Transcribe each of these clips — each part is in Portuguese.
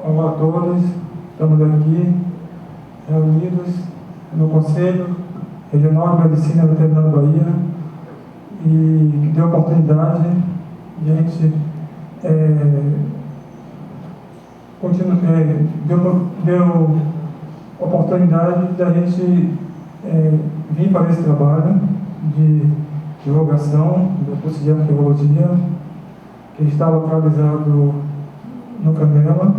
Olá a todos, estamos aqui reunidos no Conselho Regional de Medicina Veterinária da Bahia e que deu a oportunidade de a gente deu oportunidade de a gente vir para esse trabalho de divulgação do curso de arqueologia que está localizado no Canela,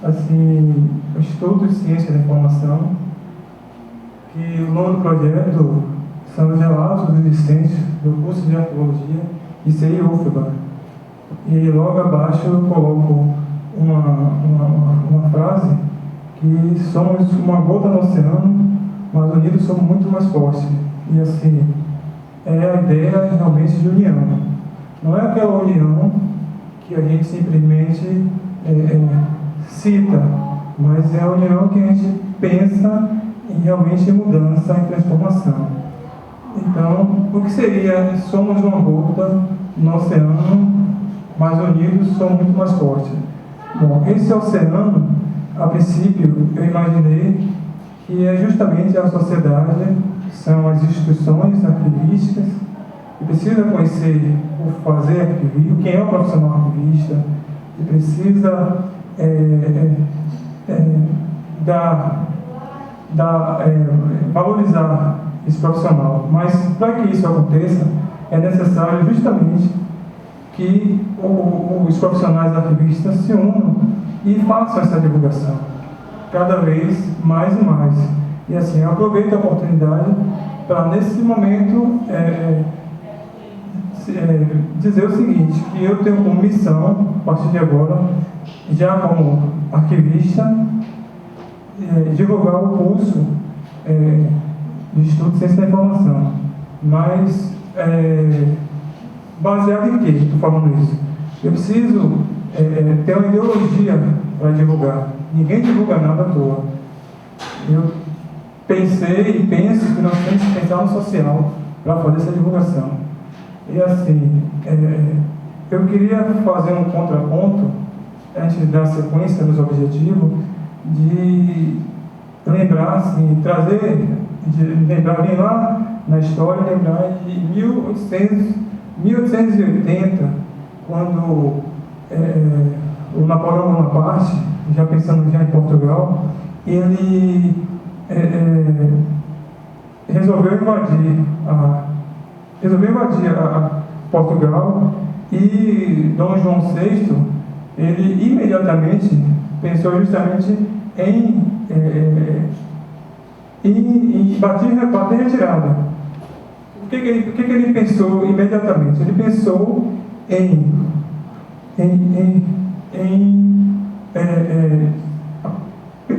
assim, Instituto de Ciência da Informação, que o nome do projeto são os relatos dos discentes do curso de arqueologia ICI UFBA. E logo abaixo eu coloco uma frase que somos uma gota no oceano, mas unidos somos muito mais fortes. E assim, é a ideia realmente de união. Não é aquela união que a gente simplesmente cita, mas é a união que a gente pensa em realmente mudança e transformação. Então, o que seria somos uma gota no oceano, mas unidos somos muito mais fortes? Bom, esse oceano, a princípio, eu imaginei que é justamente a sociedade, são as instituições arquivísticas, que precisa conhecer o fazer arquivístico, quem é o profissional arquivista, que precisa valorizar esse profissional. Mas para que isso aconteça, é necessário justamente que os profissionais arquivistas se unam e façam essa divulgação cada vez mais e mais. E assim, eu aproveito a oportunidade para, nesse momento, dizer o seguinte, que eu tenho como missão, a partir de agora, já como arquivista, divulgar o curso de Estudo de Ciência da Informação. Mas, baseado em quê estou falando isso? Eu preciso ter uma ideologia para divulgar. Ninguém divulga nada à toa. Eu pensei e penso que nós temos que pensar no social para fazer essa divulgação. E assim, eu queria fazer um contraponto, antes de dar sequência nos objetivos, de lembrar, assim, vem lá na história, lembrar de 1880, quando o Napoleão Bonaparte, já pensando já em Portugal, ele resolveu invadir Portugal, e Dom João VI, ele imediatamente pensou justamente em bater retirada. O que ele pensou imediatamente? Ele pensou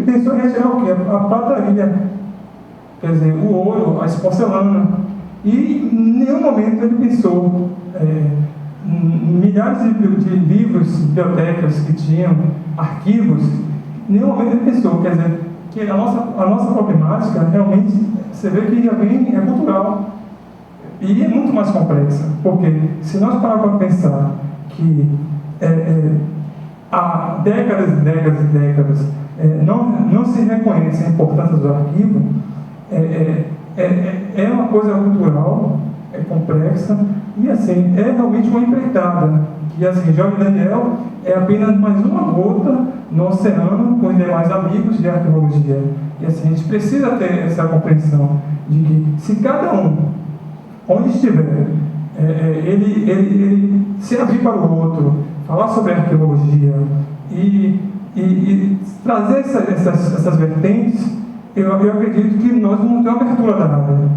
pensou em retirar o quê? A prataria, quer dizer, o ouro, a porcelana. E em nenhum momento ele pensou milhares de livros, bibliotecas que tinham, arquivos, em nenhum momento ele pensou, quer dizer, que a nossa problemática realmente, você vê que já vem, é cultural. E é muito mais complexa, porque se nós pararmos para pensar que há décadas e décadas e décadas não se reconhece a importância do arquivo, é uma coisa cultural, é complexa, e assim, é realmente uma empreitada. E assim, Jorge Daniel é apenas mais uma gota no oceano com os demais amigos de arqueologia. E assim, a gente precisa ter essa compreensão de que se cada um, onde estiver, ele se abrir para o outro, falar sobre arqueologia e trazer essas vertentes, eu acredito que nós vamos ter uma abertura da área.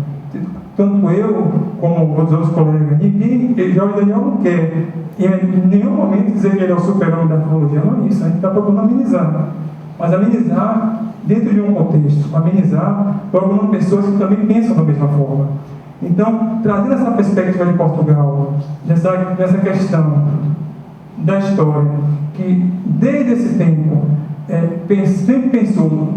Tanto eu como os outros colegas, Jorge Daniel não quer em nenhum momento dizer que ele é o super-homem da arqueologia, não é isso, a gente está procurando amenizar. Mas amenizar dentro de um contexto, amenizar procurando pessoas que também pensam da mesma forma. Então, trazendo essa perspectiva de Portugal, dessa questão da história, que desde esse tempo sempre pensou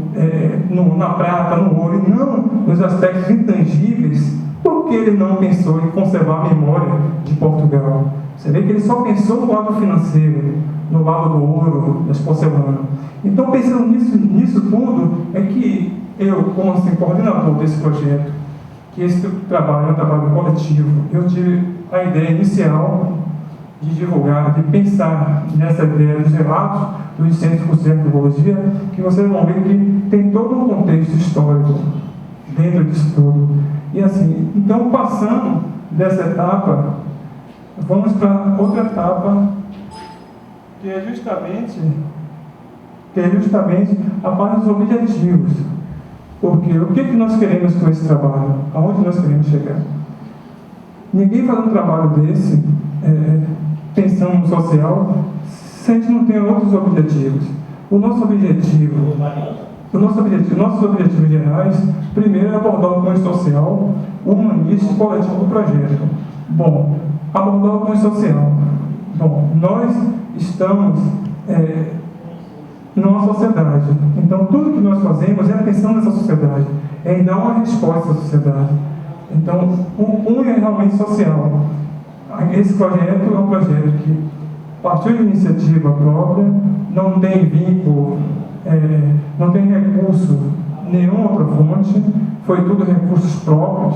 na prata, no ouro, e não nos aspectos intangíveis, por que ele não pensou em conservar a memória de Portugal? Você vê que ele só pensou no lado financeiro, no Lago do Ouro, das porcelanas. Então, pensando nisso tudo, é que eu, como assim, coordenador desse projeto, que esse trabalho é um trabalho coletivo, eu tive a ideia inicial de divulgar, de pensar nessa ideia dos relatos dos discentes de curso de arqueologia, que vocês vão ver que tem todo um contexto histórico dentro disso tudo. E assim, então, passando dessa etapa, vamos para outra etapa, que é justamente a parte dos objetivos. Porque o que nós queremos com esse trabalho? Aonde nós queremos chegar? Ninguém faz um trabalho desse pensando no social se a gente não tem outros objetivos. Nossos objetivos gerais, primeiro é abordar o cunho social, humanista e coletivo do projeto. Bom, abordar o cunho social. Bom, nós estamos numa sociedade. Então, tudo que nós fazemos é pensando nessa sociedade, é em dar uma resposta à sociedade. Então, o cunho é realmente social. Esse projeto é um projeto que partiu de iniciativa própria, não tem vínculo, não tem recurso, nenhuma outra fonte, foi tudo recursos próprios.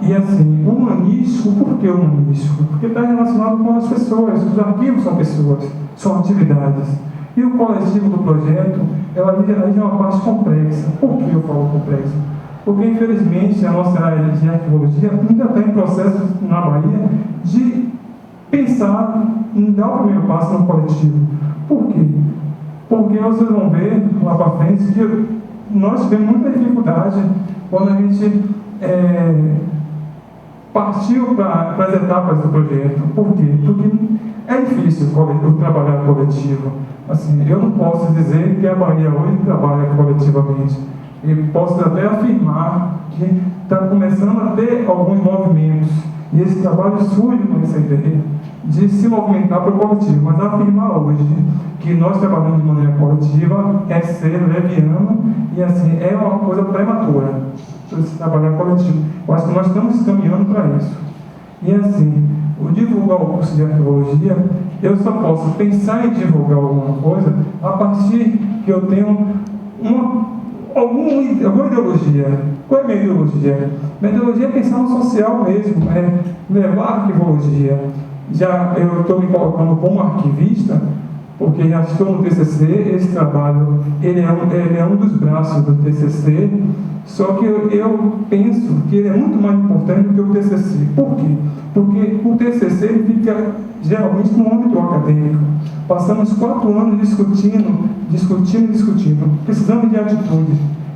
E assim, humanístico, por que humanístico? Porque está relacionado com as pessoas, os arquivos são pessoas, são atividades. E o coletivo do projeto, ela é uma parte complexa. Por que eu falo complexa? Porque, infelizmente, a nossa área de arqueologia ainda está em processo na Bahia de pensar em dar o primeiro passo no coletivo. Por quê? Porque vocês vão ver lá para frente que nós tivemos muita dificuldade quando a gente partiu para as etapas do projeto. Por quê? Porque é difícil o trabalhar coletivo. Assim, eu não posso dizer que a Bahia hoje trabalha coletivamente. Eu posso até afirmar que está começando a ter alguns movimentos. E esse trabalho surge com essa ideia de se movimentar para o coletivo. Mas afirmar hoje que nós trabalhamos de maneira coletiva é ser leviano e assim, é uma coisa prematura para se trabalhar coletivo. Eu acho que nós estamos caminhando para isso. E assim, o divulgar o curso de arqueologia, eu só posso pensar em divulgar alguma coisa a partir que eu tenho alguma ideologia. Qual é a minha ideologia? Minha ideologia é pensar no social mesmo, é levar a arqueologia. Já eu estou me colocando como arquivista, porque já estou no TCC, esse trabalho ele é um dos braços do TCC, só que eu penso que ele é muito mais importante do que o TCC. Por quê? Porque o TCC ele fica geralmente no âmbito acadêmico. Passamos 4 anos discutindo, precisamos de atitude.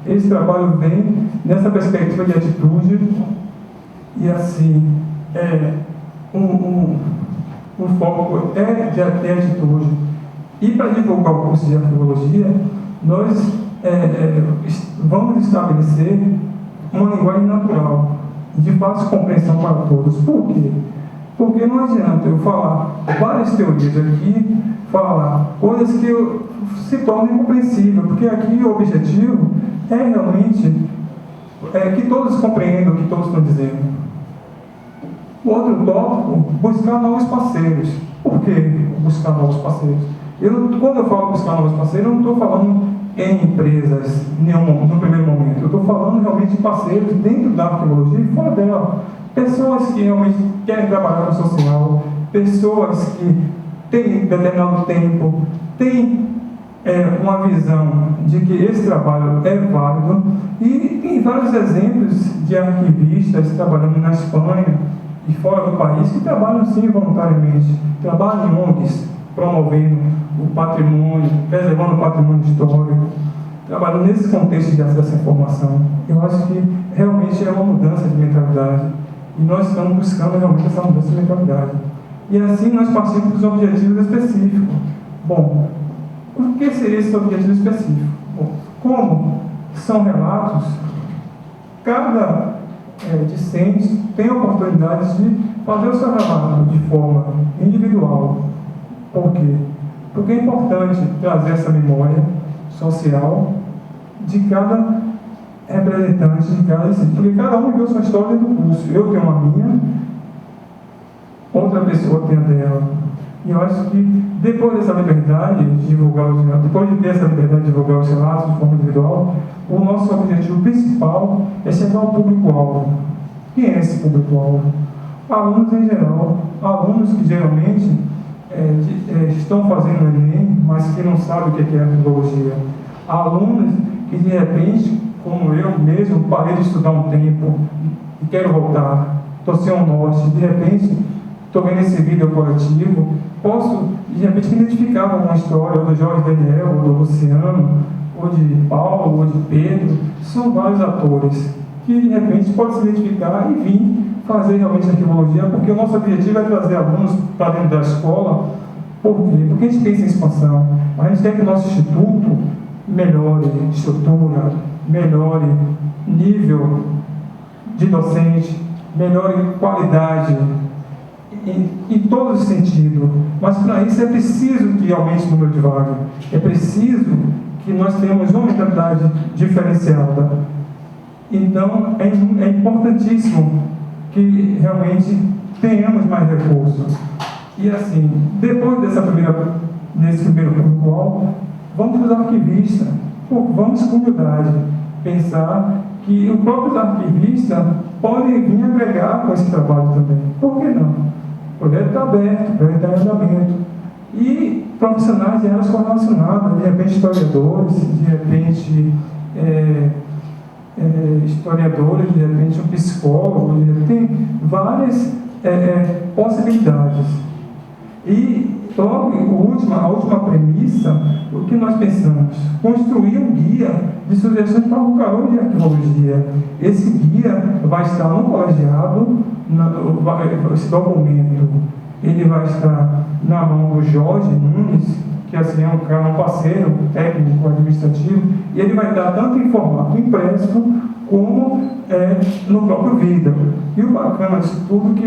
Esse trabalho vem nessa perspectiva de atitude e assim, o foco é de atitude. E para divulgar o curso de arqueologia, nós vamos estabelecer uma linguagem natural, de fácil compreensão para todos. Por quê? Porque não adianta eu falar várias teorias aqui, falar coisas que se tornem incompreensíveis, porque aqui o objetivo é realmente que todos compreendam o que todos estão dizendo. O outro tópico, buscar novos parceiros. Por que buscar novos parceiros? Quando eu falo buscar novos parceiros, eu não estou falando em empresas no primeiro momento. Eu estou falando realmente de parceiros dentro da arqueologia e fora dela. Pessoas que realmente querem trabalhar no social, pessoas que têm determinado tempo, têm uma visão de que esse trabalho é válido. E tem vários exemplos de arquivistas trabalhando na Espanha e fora do país que trabalham sim voluntariamente, trabalham em ONGs, promovendo o patrimônio, preservando o patrimônio histórico, trabalhando nesse contexto de acesso à informação. Eu acho que realmente é uma mudança de mentalidade e nós estamos buscando realmente essa mudança de mentalidade. E assim nós partimos dos objetivos específicos. Bom, o que seria esse objetivo específico? Bom, como são relatos, cada discente tem a oportunidade de fazer o seu relato de forma individual. Por quê? Porque é importante trazer essa memória social de cada representante, de cada discente. Porque cada um viveu sua história do curso. Eu tenho a minha, outra pessoa tem a dela. E eu acho que depois dessa liberdade de divulgar os relatos, depois de ter essa liberdade de divulgar os relatos de forma individual, o nosso objetivo principal é chegar ao público-alvo. Quem é esse público-alvo? Alunos em geral, alunos que geralmente estão fazendo o Enem, mas que não sabem o que é a filologia. Alunos que de repente, como eu mesmo, parei de estudar um tempo e quero voltar, estou sem um norte, de repente estou vendo esse vídeo coletivo, posso de repente me identificar com uma história, ou do Jorge Daniel, ou do Luciano, ou de Paulo, ou de Pedro. São vários atores que de repente podem se identificar e vir fazer realmente arqueologia, porque o nosso objetivo é trazer alunos para dentro da escola. Por quê? Porque a gente pensa em expansão, mas a gente quer que o nosso instituto melhore estrutura, melhore nível de docente, melhore qualidade em todos os sentidos. Mas para isso é preciso que aumente o número de vagas, é preciso que nós tenhamos uma mentalidade diferenciada. Então é importantíssimo que realmente tenhamos mais recursos. E assim, depois nesse primeiro público-alvo, vamos para os arquivistas. Vamos com humildade pensar que os próprios arquivistas podem vir agregar com esse trabalho também. Por que não? O projeto está aberto, o projeto está em andamento. E profissionais de áreas correlacionadas, de repente historiadores, de repente historiadores, de repente um psicólogo, de repente, tem várias possibilidades. E a última premissa, o que nós pensamos? Construir um guia de sugestões para o calor de arqueologia. Esse guia vai estar no colegiado, esse documento, ele vai estar na mão do Jorge Nunes, que assim é um parceiro técnico administrativo, e ele vai dar tanto em formato impresso como no próprio vídeo. E o bacana disso tudo que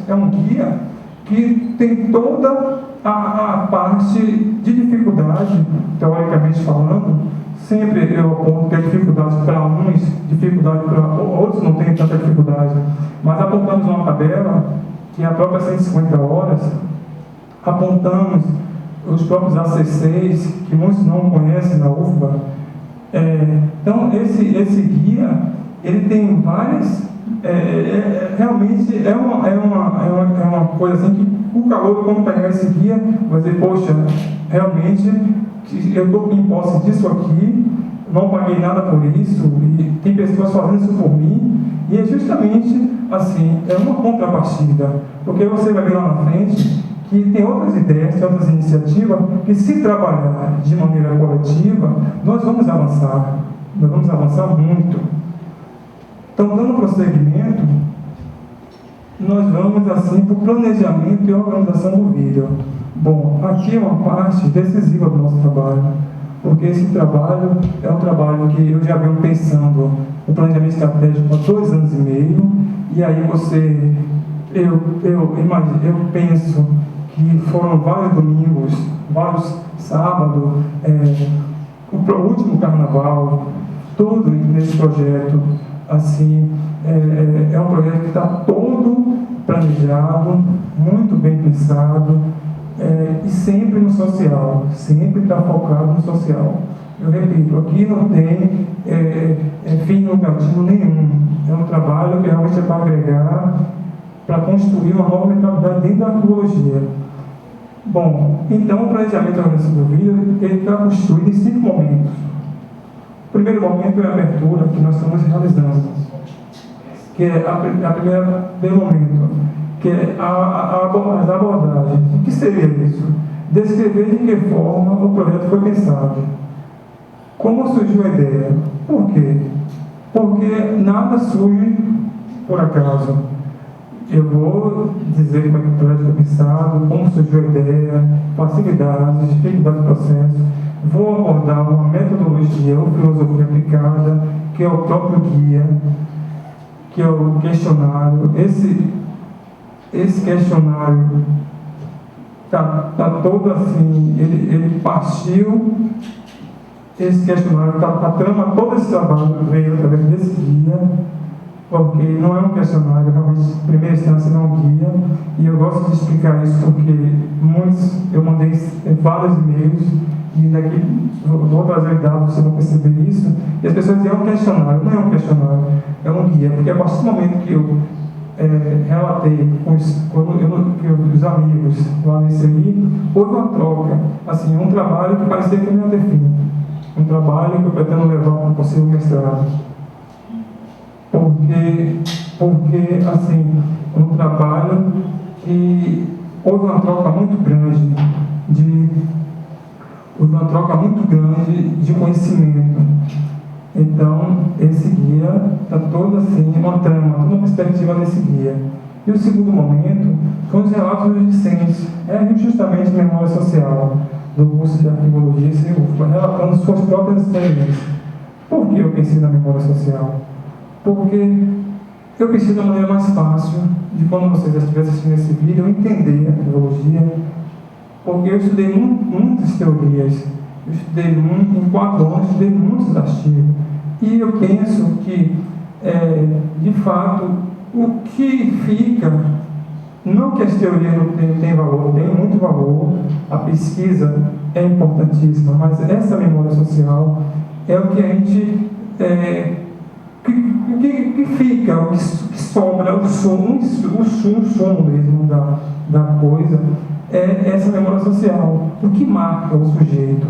é um guia que tem toda a parte de dificuldade, teoricamente falando. Sempre eu aponto que a dificuldade para uns, dificuldade para outros não tem tanta dificuldade, mas apontamos uma tabela, que é a própria 150 horas, apontamos os próprios ACCs, que muitos não conhecem na UFBA. Então, esse guia, ele tem várias... realmente é uma coisa assim que o calor, quando pegar esse guia, vai dizer, poxa, realmente eu estou em posse disso aqui, não paguei nada por isso, e tem pessoas fazendo isso por mim, e é justamente assim, é uma contrapartida, porque você vai ver lá na frente que tem outras ideias, tem outras iniciativas, que se trabalhar de maneira coletiva, nós vamos avançar muito. Então, dando prosseguimento, nós vamos assim para o planejamento e organização do vídeo. Bom, aqui é uma parte decisiva do nosso trabalho, porque esse trabalho é um trabalho que eu já venho pensando o planejamento estratégico há 2 anos e meio, e aí eu penso que foram vários domingos, vários sábados, o último carnaval, tudo nesse projeto. Assim, é um projeto que está todo planejado, muito bem pensado, e sempre no social, sempre está focado no social. Eu repito, aqui não tem fim lucrativo nenhum. É um trabalho que realmente é para agregar, para construir uma nova mentalidade dentro da arqueologia. Bom, então o planejamento da organização do vídeo, ele está construído em 5 momentos. O primeiro momento é a abertura, que nós estamos realizando, que é primeiro momento, que é as abordagens. O que seria isso? Descrever de que forma o projeto foi pensado. Como surgiu a ideia? Por quê? Porque nada surge por acaso. Eu vou dizer como é que o projeto foi pensado, como surgiu a ideia, facilidades, dificuldades do processo. Vou abordar uma metodologia ou filosofia aplicada, que é o próprio guia, que é o questionário. Esse questionário está todo assim, ele partiu, esse questionário, a trama, todo esse trabalho veio através desse guia. porque não é um questionário, realmente, em primeira instância, não é um guia, e eu gosto de explicar isso porque eu mandei vários e-mails, e daqui vou trazer dados, você vai perceber isso, e as pessoas dizem, é um questionário. Não é um questionário, é um guia, porque a partir do momento que eu relatei com os amigos lá nesse aí, houve uma troca, assim, um trabalho que parecia que não ia ter fim, um trabalho que eu pretendo levar para um possível mestrado. Porque, assim, um trabalho que houve uma troca muito grande de conhecimento. Então, esse guia está todo assim, uma trama, toda uma perspectiva desse guia. E o segundo momento são os relatos dos discentes. É justamente a memória social do curso de arquivologia e CEUFPA, relatando suas próprias experiências. Por que eu pensei na memória social? Porque eu pensei da maneira mais fácil de, quando vocês estiverem assistindo esse vídeo, eu entender a arquivologia, porque eu estudei muitas teorias, eu estudei em 4 anos, estudei muitos artigos, e eu penso que, de fato, o que fica, não que as teorias não têm valor, tem muito valor, a pesquisa é importantíssima, mas essa memória social é o que a gente, que fica, o que sobra, o som mesmo da coisa, é essa memória social, o que marca o sujeito.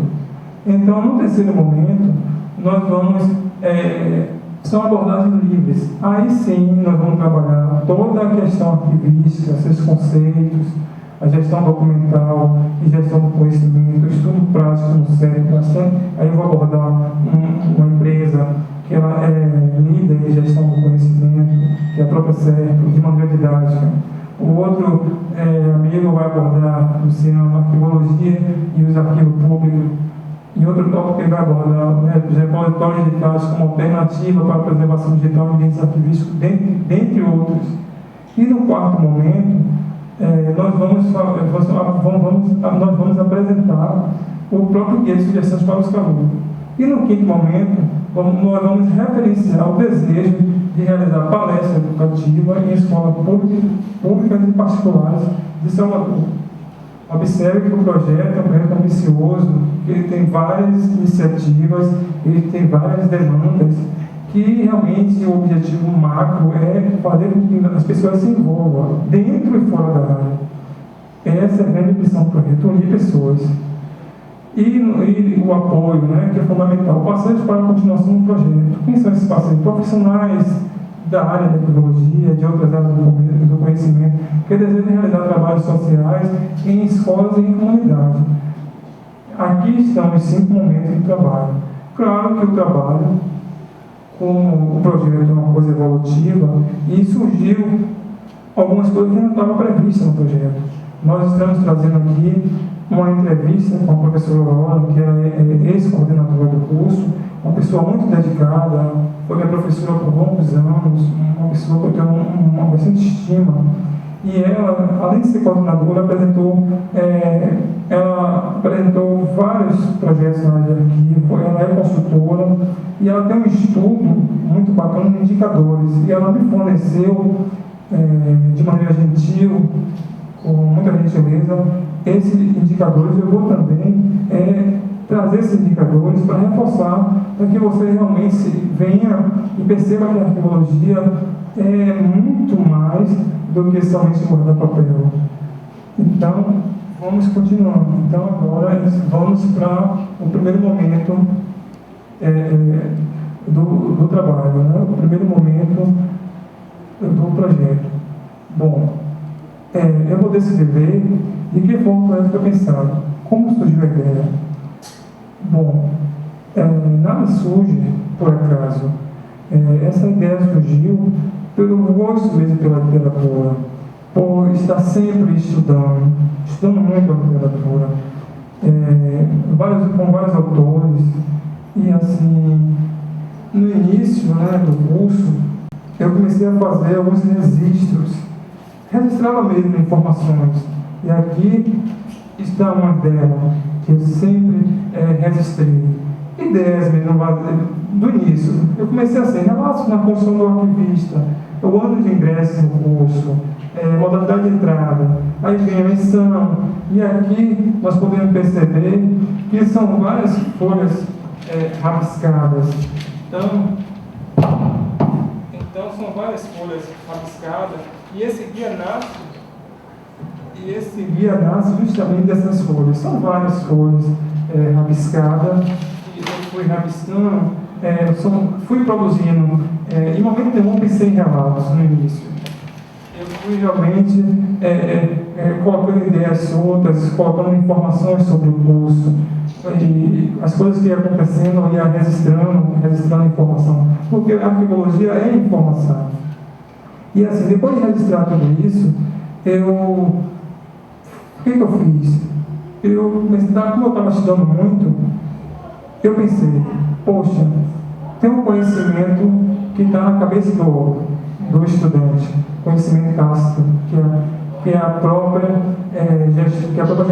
Então, no terceiro momento, nós vamos, são abordagens livres. Aí sim, nós vamos trabalhar toda a questão arquivística, seus conceitos, a gestão documental e gestão do conhecimento, estudo prático no CEP, bastante. Aí eu vou abordar uma empresa que ela é líder em gestão do conhecimento, que é a própria CEP, de maneira didática. O outro amigo vai abordar, Luciano, a arquivologia e os arquivos públicos. E outro tópico que ele vai abordar, os repositórios digitais como alternativa para a preservação digital em ambientes arquivísticos, dentre outros. E no quarto momento, nós vamos apresentar o próprio guia de sugestões para os calouros. E no quinto momento, nós vamos referenciar o desejo de realizar palestra educativa em escolas públicas e particulares de Salvador. Observe que o projeto é um projeto ambicioso, que ele tem várias iniciativas, ele tem várias demandas, que realmente o objetivo macro é fazer com que as pessoas se envolvam dentro e fora da área. Essa é a grande missão do projeto, unir pessoas. E o apoio, que é fundamental, passagem para a continuação do projeto. Quem são esses parceiros? Profissionais da área da tecnologia, de outras áreas do conhecimento, que desejam realizar trabalhos sociais em escolas e em comunidade. Aqui estão os 5 momentos de trabalho. Claro que o trabalho, como o projeto é uma coisa evolutiva, e surgiu algumas coisas que não estavam previstas no projeto. Nós estamos trazendo aqui uma entrevista com a professora Aurora, que é ex-coordenadora do curso, uma pessoa muito dedicada, foi minha professora por longos anos, uma pessoa que eu tenho uma bastante estima. E ela, além de ser coordenadora, ela apresentou vários projetos na área de arquivo, ela é consultora e ela tem um estudo muito bacana de indicadores. E ela me forneceu, de maneira gentil, com muita gentileza, esses indicadores. Eu vou também trazer esses indicadores para reforçar, para que você realmente venha e perceba que a arquivologia é muito mais do que somente guardar papel. Então, vamos continuando. Então, agora vamos para o primeiro momento do trabalho, o primeiro momento do projeto. Bom, eu vou descrever de que forma o projeto foi pensado, como surgiu a ideia. Bom, nada surge por acaso. Essa ideia surgiu pelo gosto mesmo pela literatura, por estar sempre estudando muito a literatura, com vários autores. E assim, no início do curso, eu comecei a fazer alguns registros, registrava mesmo informações. E aqui está uma delas, que eu sempre registrei. E ideias mesmo, do início. Eu comecei assim, relatos na função do arquivista, o ano de ingresso no curso, modalidade de entrada, aí vem a menção, e aqui nós podemos perceber que são várias folhas rabiscadas. Então são várias folhas rabiscadas, e esse guia nasce justamente dessas folhas. São várias folhas rabiscadas, e eu fui rabiscando, fui produzindo, em momento nenhum pensei em relatos no início. Eu fui realmente colocando ideias soltas, colocando informações sobre o curso, e as coisas que iam acontecendo, eu ia registrando informação, porque a arqueologia é informação. E assim, depois de registrar tudo isso, o que eu fiz? Como eu estava estudando muito, eu pensei, poxa, tem um conhecimento que está na cabeça do estudante, conhecimento tácito, que a própria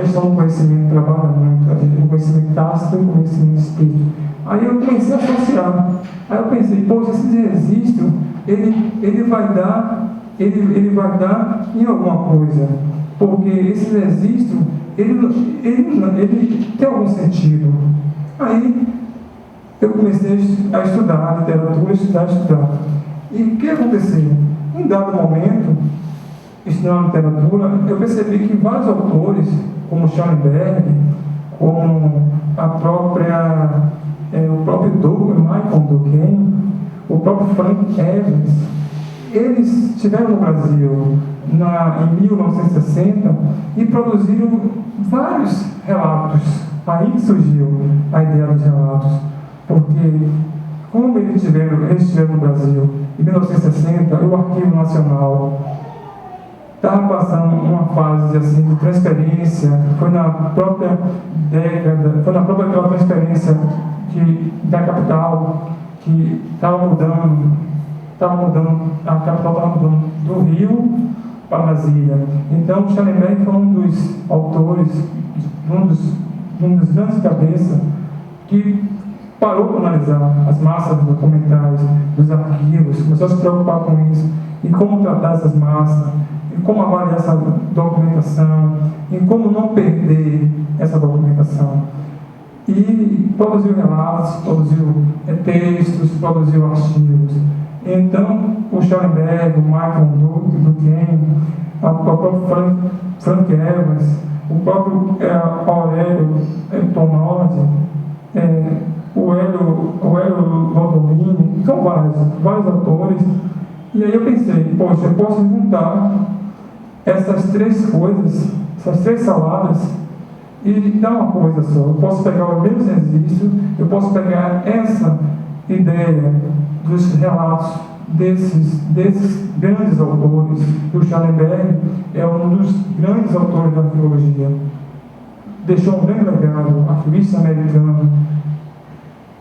gestão do conhecimento trabalha muito, o conhecimento tácito e o conhecimento espírito. Aí eu comecei a associar. Aí eu pensei, poxa, esse registro, ele vai dar em alguma coisa, porque esse registro, ele tem algum sentido. Aí eu comecei a estudar literatura, estudar. E o que aconteceu? Em dado momento, estudando literatura, eu percebi que vários autores, como Schellenberg, como o próprio Michael Durkheim, o próprio Frank Evans, eles estiveram no Brasil em 1960 e produziram vários relatos. Aí surgiu a ideia dos relatos, porque como eles estiveram no Brasil em 1960, o Arquivo Nacional estava passando uma fase assim, de transferência, foi na própria aquela transferência da capital, que estava mudando, a capital estava mudando do Rio para Brasília. Então, Schellenberg foi um dos autores, um dos grandes cabeças, que parou para analisar as massas documentais, dos arquivos, começou a se preocupar com isso, e como tratar essas massas, e como avaliar essa documentação, e como não perder essa documentação. E produziu relatos, produziu textos, produziu artigos. Então, o Schellenberg, o Michael Durkheim, o próprio Frank Evans, o próprio Aurélio Tonodi, o Hélio Lodolini, são vários autores. E aí eu pensei, poxa, eu posso juntar essas três coisas, essas três saladas, e dar uma coisa só. Eu posso pegar o mesmo registro, eu posso pegar essa ideia dos relatos desses grandes autores. O Schellenberg é um dos grandes autores da arqueologia, deixou um grande legado, arquivista americano,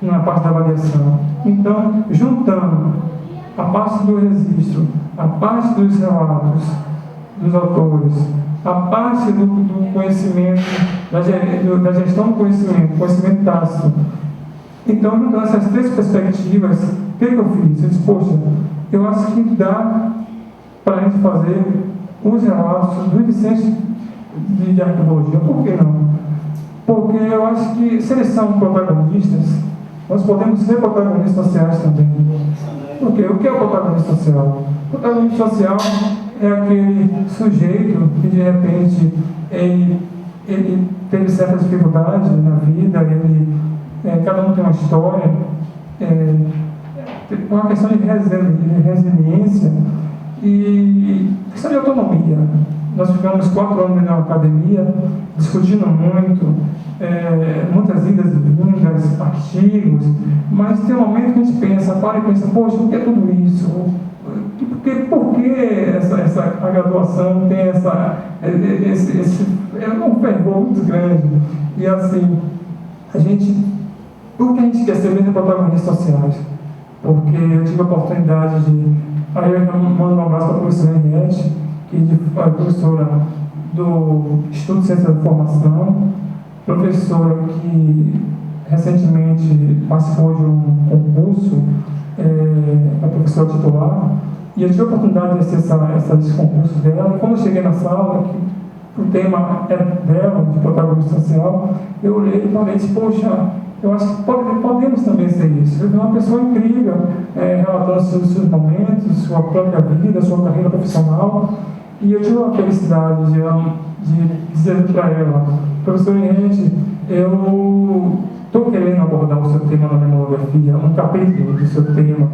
na parte da avaliação. Então, juntando a parte do registro, a parte dos relatos dos autores, a parte do conhecimento, da gestão do conhecimento tácito. Então, juntando essas três perspectivas, o que eu fiz? Eu disse, poxa, eu acho que dá para a gente fazer os relatos dos discentes de arqueologia. Por que não? Porque eu acho que, se eles são protagonistas, nós podemos ser protagonistas sociais também. Porque o que é o protagonista social? O protagonista social é aquele sujeito que, de repente, ele teve certas dificuldades na vida, cada um tem uma história, uma questão de resiliência e questão de autonomia. Nós ficamos 4 anos na academia, discutindo muito, muitas idas e vindas, artigos, mas tem um momento que a gente para e pensa, poxa, por que tudo isso? Por que a graduação tem um fervor muito grande? E assim, por que a gente quer ser mesmo protagonistas sociais? Porque eu tive a oportunidade aí eu mando um abraço para a professora Henriette, que é professora do Instituto de Ciência da Informação, professora que recentemente participou de um concurso para professor titular, e eu tive a oportunidade de assistir esses concursos dela, e quando eu cheguei na sala, que o tema era dela, de protagonismo social, eu olhei e falei, poxa, eu acho que podemos também ser isso. Eu vi uma pessoa incrível, relatando seus momentos, sua própria vida, sua carreira profissional, e eu tive a felicidade de dizer para ela, professora Henrique, eu estou querendo abordar o seu tema na minha monografia, um capítulo do seu tema.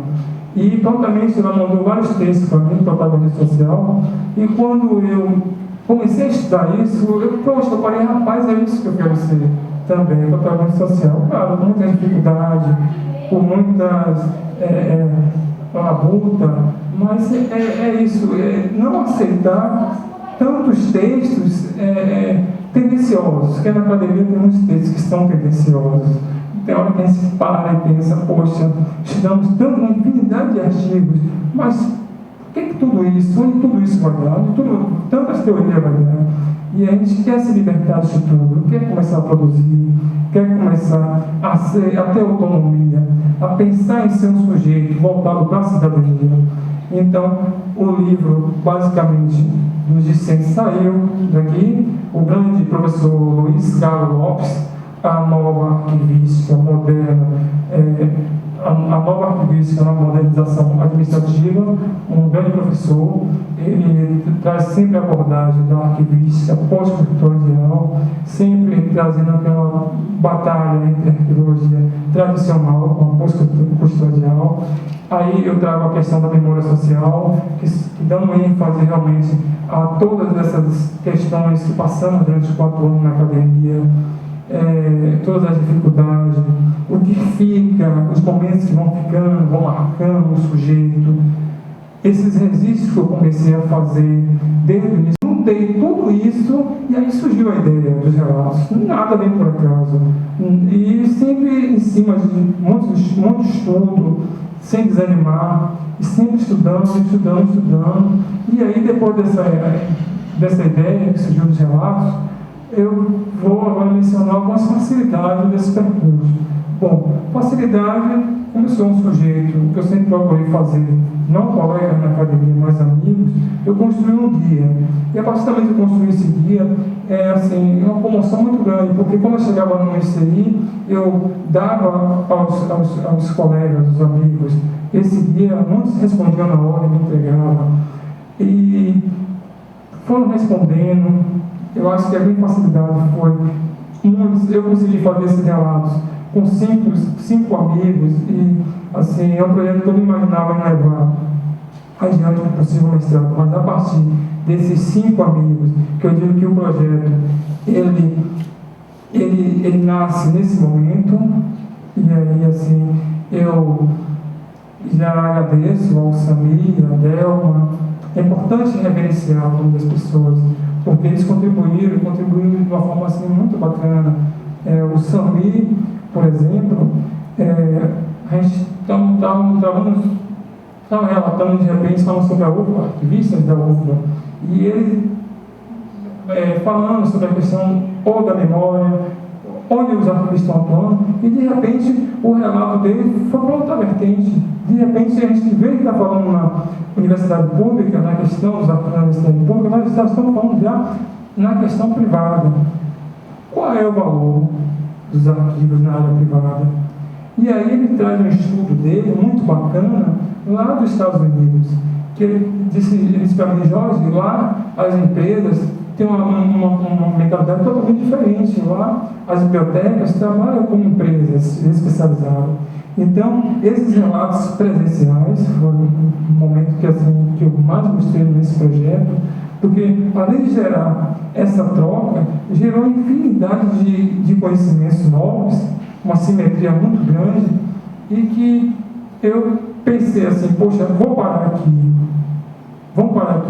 E prontamente ela mandou vários textos para mim, protagonismo social, e quando eu comecei a estudar isso, eu falei, rapaz, é isso que eu quero ser também, protagonista social. Claro, com muita dificuldade, com muitas labuta, mas é isso, não aceitar tantos textos tendenciosos, que na academia tem muitos textos que são tendenciosos. Tem hora que a gente para e pensa, poxa, estudamos tanto, uma infinidade de artigos, mas o que tudo isso, onde tudo isso vai dar, tantas teorias vai dar, e a gente quer se libertar disso tudo, quer começar a produzir, quer começar a ter autonomia, a pensar em ser um sujeito voltado para a cidadania. Então, o livro, basicamente, nos discentes saiu daqui, o grande professor Luiz Carlos Lopes, a nova arquivística moderna, a nova arquivística na modernização administrativa, um grande professor, ele traz sempre a abordagem da arquivística pós-custorial, sempre trazendo aquela batalha entre a arquivologia tradicional com a pós-custorial. Aí eu trago a questão da memória social, que dando ênfase realmente a todas essas questões que passamos durante os 4 anos na academia, todas as dificuldades, o que fica, os momentos que vão ficando, vão marcando o sujeito, esses registros que eu comecei a fazer desde o início. Juntei tudo isso e aí surgiu a ideia dos relatos, nada bem por acaso, e sempre em cima de muito estudo, sem desanimar, e sempre estudando, e aí depois dessa ideia que surgiu dos relatos, eu vou agora mencionar algumas facilidades desse percurso. Bom, facilidade, como eu sou um sujeito que eu sempre procurei fazer, não colegas na academia, mas amigos, eu construí um guia. E a partir do momento que eu construí esse guia, uma comoção muito grande, porque quando eu chegava no ICI, eu dava aos colegas, aos amigos, esse guia, muitos respondiam na hora e me entregavam. E foram respondendo. Eu acho que a minha facilidade foi eu consegui fazer esses relatos com 5 amigos, e assim, é um projeto que eu não imaginava em levar adiante o possível mestrado, mas a partir desses 5 amigos, que eu digo que o projeto ele nasce nesse momento, e aí assim, eu já agradeço ao Samir, a Delma. É importante reverenciar o nome das pessoas, porque eles contribuíram de uma forma assim, muito bacana. O Samir, por exemplo, a gente estava relatando de repente, falando sobre a UFBA, arquivistas da UFBA, e ele falando sobre a questão ou da memória, onde os arquivistas estão atuando, e de repente o relato dele foi para outra vertente. De repente a gente vê que está falando na universidade pública, na questão dos arquivos da universidade pública, nós estamos falando já na questão privada. Qual é o valor dos arquivos na área privada? E aí ele traz um estudo dele, muito bacana, lá dos Estados Unidos, que ele disse para mim, Jorge, lá as empresas têm uma mentalidade totalmente diferente. Lá as bibliotecas trabalham como empresas especializadas. Então, esses relatos presenciais foram um momento que eu mais gostei nesse projeto, porque além de gerar essa troca, gerou infinidade de conhecimentos novos, uma simetria muito grande, e que eu pensei assim, poxa, vamos parar aqui,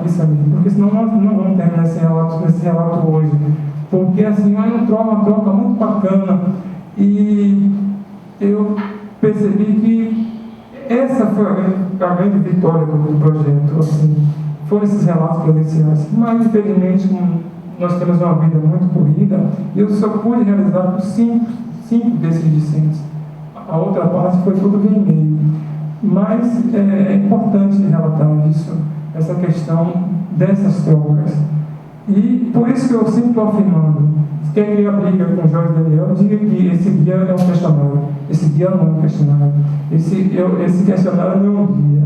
sabe? Porque senão nós não vamos terminar esse relato hoje, porque assim, é uma troca muito bacana, e eu percebi que essa foi a grande vitória do projeto, assim, foram esses relatos presenciais. Mas, infelizmente, nós temos uma vida muito corrida, e eu só pude realizar por 5 5 desses discentes. A outra parte foi tudo via e-mail. Mas é importante relatar isso, essa questão dessas trocas. E por isso que eu sempre estou afirmando, quem quer briga com o Jorge Daniel, diga que esse guia é um questionário. Esse guia não é um questionário. Esse questionário não é um guia.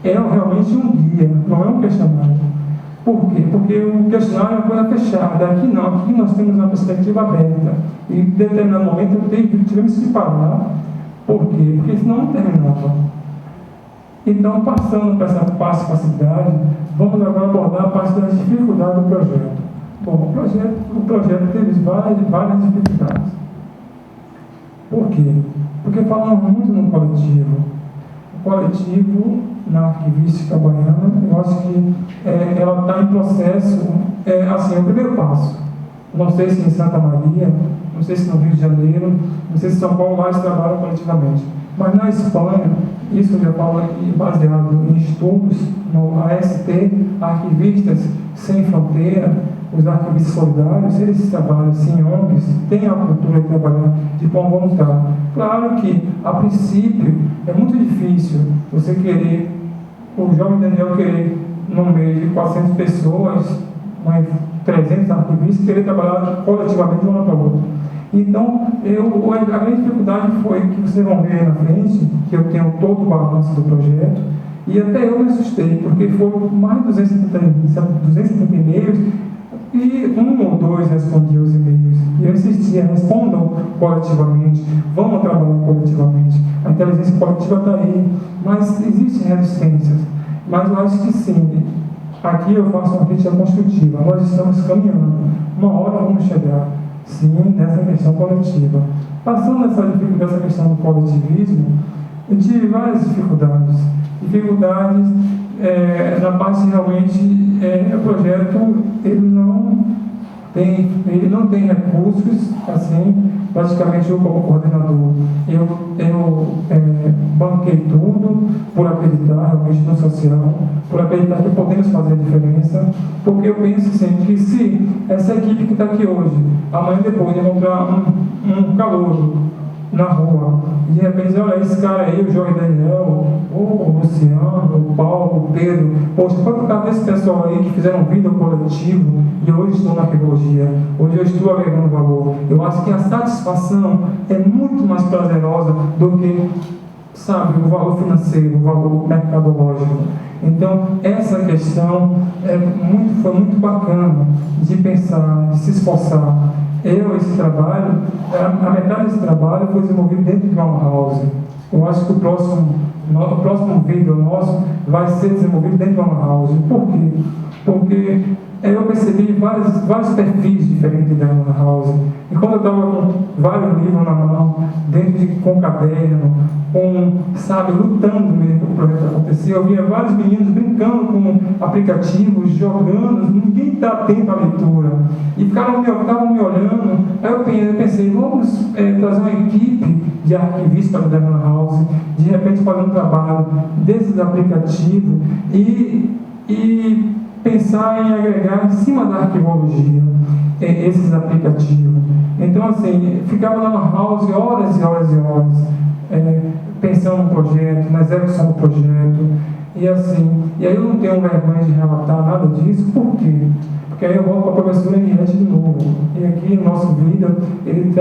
É realmente um guia, não é um questionário. Por quê? Porque o questionário é uma coisa fechada. Aqui não, aqui nós temos uma perspectiva aberta. E em determinado momento tivemos que parar. Por quê? Porque senão não terminava. Então, passando para essa facilidade, vamos agora abordar a parte das dificuldades do projeto. Bom, o projeto teve várias dificuldades. Por quê? Porque falamos muito no coletivo. O coletivo, na arquivística baiana, eu acho que ela está em processo, assim, é o primeiro passo. Não sei se em Santa Maria, não sei se no Rio de Janeiro, não sei se em São Paulo lá eles trabalham coletivamente. Mas na Espanha, isso eu já falo aqui baseado em estudos, no AST, Arquivistas Sem Fronteira, os arquivistas solidários, eles trabalham assim, ONGs, têm a cultura de trabalhar de forma voluntária. Claro que, a princípio, é muito difícil você querer, o jovem Daniel querer, no meio de 400 pessoas, mais 300 arquivistas, querer trabalhar coletivamente de uma para outra. Então, a grande dificuldade foi que vocês vão ver na frente, que eu tenho todo o balanço do projeto, e até eu me assustei, porque foram mais de 270 e-mails, e 1 ou 2 respondiam os e-mails. E eu insistia, respondam coletivamente, vamos trabalhar coletivamente. A inteligência coletiva está aí, mas existem resistências. Mas eu acho que sim, aqui eu faço uma crítica construtiva, nós estamos caminhando, uma hora vamos chegar. Sim, nessa questão coletiva. Passando dessa questão do coletivismo, eu tive várias dificuldades. Dificuldades na parte realmente, o projeto ele não tem recursos, assim, praticamente eu como coordenador, eu banquei tudo por acreditar realmente no social, por acreditar que podemos fazer a diferença, porque eu penso assim, que se essa equipe que está aqui hoje, amanhã depois de encontrar um calouro na rua, e de repente, olha, esse cara aí, o Jorge Daniel, o Luciano, o Paulo, o Pedro, poxa, foi por causa desse pessoal aí que fizeram vida ao coletivo e hoje estou na arqueologia, hoje eu estou agregando valor. Eu acho que a satisfação é muito mais prazerosa do que, sabe, o valor financeiro, o valor mercadológico. Então, essa questão foi muito bacana de pensar, de se esforçar. Esse trabalho, a metade desse trabalho foi desenvolvido dentro de uma house. Eu acho que o próximo vídeo nosso vai ser desenvolvido dentro de uma house. Por quê? Porque eu percebi vários perfis diferentes da One House. E quando eu estava com vários livros na mão, com caderno, sabe, lutando mesmo para o projeto acontecer, eu via vários meninos brincando com aplicativos, jogando, ninguém está atento à leitura. E estavam me olhando, aí eu pensei, vamos trazer uma equipe de arquivistas para a One House, de repente fazer um trabalho desses aplicativos e pensar em agregar em cima da arquivologia esses aplicativos. Então, assim, ficava na house horas e horas e horas, pensando no projeto, na execução do projeto, e aí eu não tenho vergonha de relatar nada disso. Por quê? Porque aí eu volto para a professora Henriette de novo, e aqui no nosso vídeo ele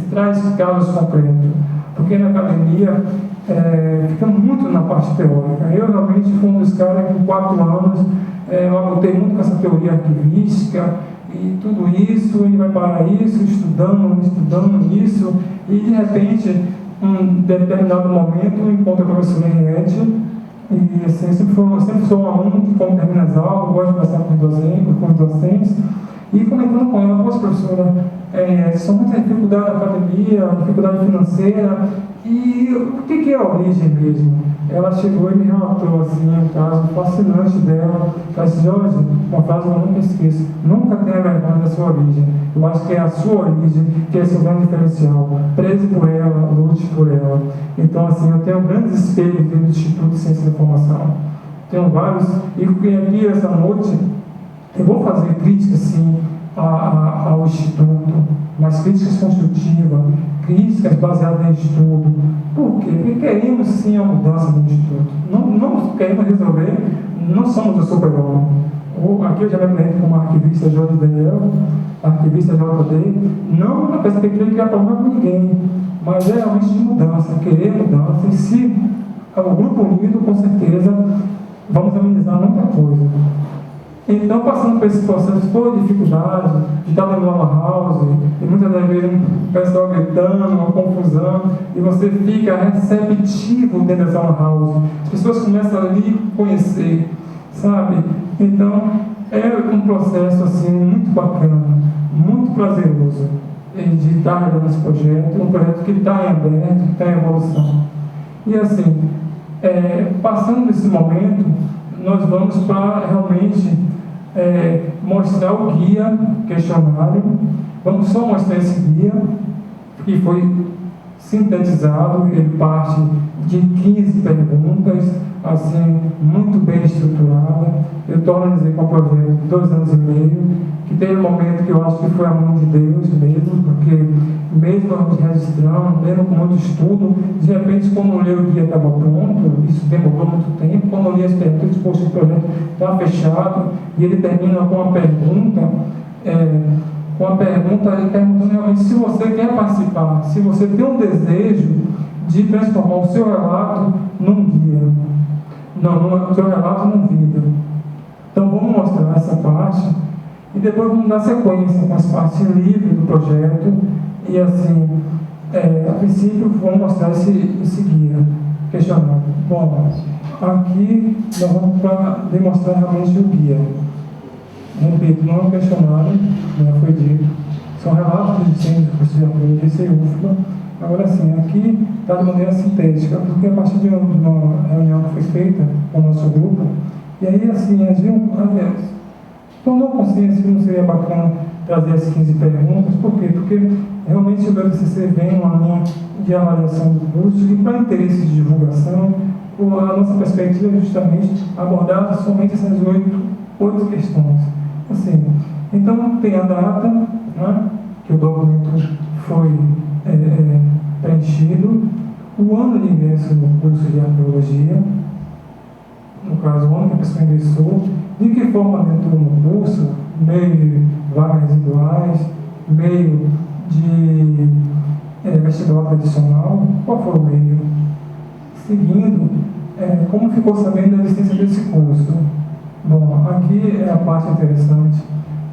traz casos concretos, porque na academia fica muito na parte teórica. Eu realmente fui um dos caras que com 4 anos eu anotei muito com essa teoria arquivística e tudo isso, ele vai para isso, estudando isso, e de repente, em um determinado momento, eu encontro a professora Henriette, e assim, eu sempre sou um aluno que, quando termina as aulas, gosto de conversar com os docentes, e comentando com ela, poxa, professora, são muitas dificuldades na academia, dificuldade financeira, e o que é a origem mesmo? Ela chegou e me relatou assim, um caso fascinante dela. Ela disse, Jorge, uma frase que eu nunca esqueço: nunca tenha vergonha da sua origem. Eu acho que é a sua origem que é seu grande diferencial. Preze por ela, lute por ela. Então, assim, eu tenho grandes espelhos dentro do Instituto de Ciência da Informação. Tenho vários, e aqui essa noite eu vou fazer crítica, sim, ao Instituto, mas críticas construtivas, críticas baseadas em estudo. Por quê? Porque queremos sim a mudança do Instituto. Não queremos resolver, não somos o super-homem. Aqui eu já me apresento como arquivista Jorge Daniel, arquivista JD, não na perspectiva de criar problema com ninguém, mas é realmente de mudança, querer mudança, e se o grupo unido, com certeza, vamos amenizar muita coisa. Então, passando por esse processo, toda dificuldade de estar dentro de uma house, e muitas das vezes o pessoal gritando, uma confusão, e você fica receptivo dentro dessa house. As pessoas começam a lhe conhecer, sabe? Então, é um processo assim, muito bacana, muito prazeroso de estar realizando esse projeto, um projeto que está em aberto, que está em evolução. E assim, passando desse momento, nós vamos para realmente mostrar o guia questionário. Vamos só mostrar esse guia, que foi sintetizado, ele parte de 15 perguntas, assim, muito bem estruturada. Eu torno a dizer que é um projeto de 2 anos e meio, que teve um momento que eu acho que foi a mão de Deus mesmo, porque mesmo registrando, mesmo com muito estudo, de repente, quando eu li o guia estava pronto, isso demorou muito tempo. Quando eu li as perguntas, poxa, o projeto está fechado, e ele termina com uma pergunta, perguntando realmente se você quer participar, se você tem um desejo de transformar o seu relato num guia, o seu relato num vídeo. Então vamos mostrar essa parte e depois vamos dar sequência com as partes livres do projeto e assim, a princípio vamos mostrar esse guia questionário. Bom, aqui nós vamos para demonstrar realmente o guia. Repito, não é um questionário, já foi dito, são relatos de incêndios de curso de arqueologia e UFBA. Agora sim, aqui está de maneira sintética, porque a partir de uma reunião que foi feita com o nosso grupo, e aí assim, a gente tomou consciência que não seria bacana trazer as 15 perguntas. Por quê? Porque realmente o BPCC vem uma linha de avaliação do curso e para interesse de divulgação, a nossa perspectiva é justamente abordar somente essas 8 questões. Assim, então tem a data, né, que o documento foi preenchido, o ano de ingresso no curso de arqueologia, no caso o ano que a pessoa ingressou, de que forma entrou no curso, meio de vagas residuais, meio de vestibular tradicional, qual foi o meio? Seguindo, como ficou sabendo da existência desse curso? Bom, aqui é a parte interessante,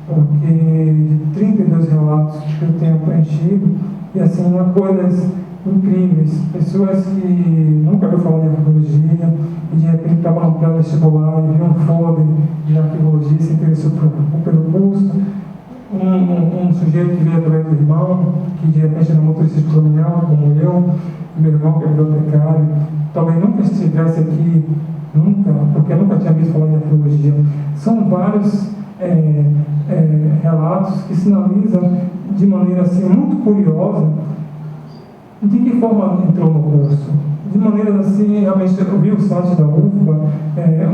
porque de 32 relatos que eu tenho preenchido, e assim, coisas incríveis, pessoas que nunca ouviram falar de arqueologia, e de repente estavam no pré-vestibular e viu um folder de arqueologia e se interessou pelo curso, um sujeito que veio através do irmão, que de repente era motorista de caminhão, como eu, meu irmão que é bibliotecário, talvez nunca estivesse aqui, porque nunca tinha visto falar de arqueologia. São vários relatos que sinalizam de maneira assim, muito curiosa de que forma entrou no curso. De maneira assim, realmente, eu vi o site da UFBA,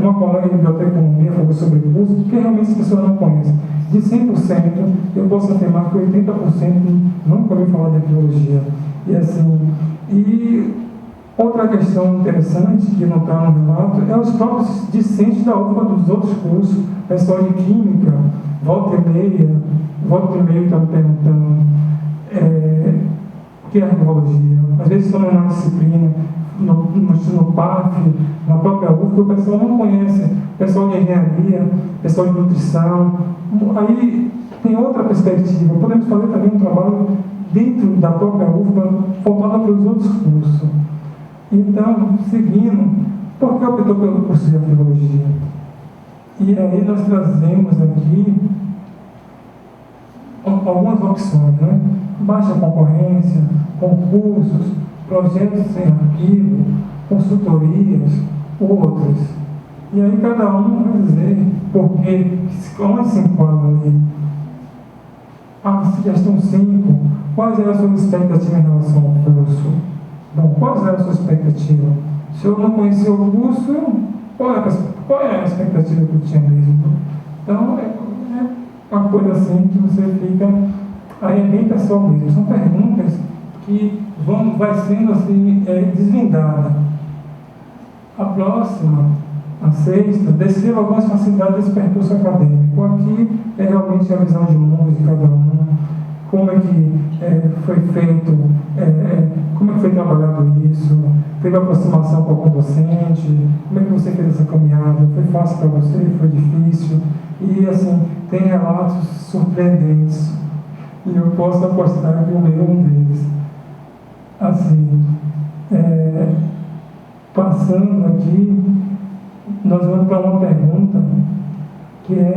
uma colega de biblioteconomia falou sobre o curso, que realmente as pessoas não conhecem. De 100%, eu posso afirmar que 80% nunca ouviu falar de arqueologia. E assim, outra questão interessante, que não está no relato, é os próprios discentes da UFBA dos outros cursos, pessoal de química, volta e meia está me perguntando o que é arqueologia. Às vezes estão numa disciplina, no PAF, na própria UFBA, o pessoal não conhece, pessoal de engenharia, pessoal de nutrição. Aí tem outra perspectiva, podemos fazer também um trabalho dentro da própria UFBA, voltado para os outros cursos. Então, seguindo, por que optou pelo curso de arqueologia? E aí nós trazemos aqui algumas opções, né? Baixa concorrência, concursos, projetos sem arquivo, consultorias, outros. E aí cada um vai dizer porque, onde se enquadra ali. Questão 5, quais eram as suas expectativas em relação ao curso? Bom, quais eram as suas expectativas? Se eu não conhecia o curso, qual é a expectativa que eu tinha mesmo? Então, uma coisa assim que você fica, aí é bem pessoal mesmo, são perguntas que vai sendo assim, desvendada. A próxima, a sexta, descreva algumas facilidades desse percurso acadêmico. Aqui é realmente a visão de mundo de cada um, como é que foi feito, como é que foi trabalhado isso, teve aproximação com algum docente, como é que você fez essa caminhada, foi fácil para você, foi difícil, e assim, tem relatos surpreendentes, e eu posso apostar que eu leio um deles. Assim, passando aqui, nós vamos para uma pergunta que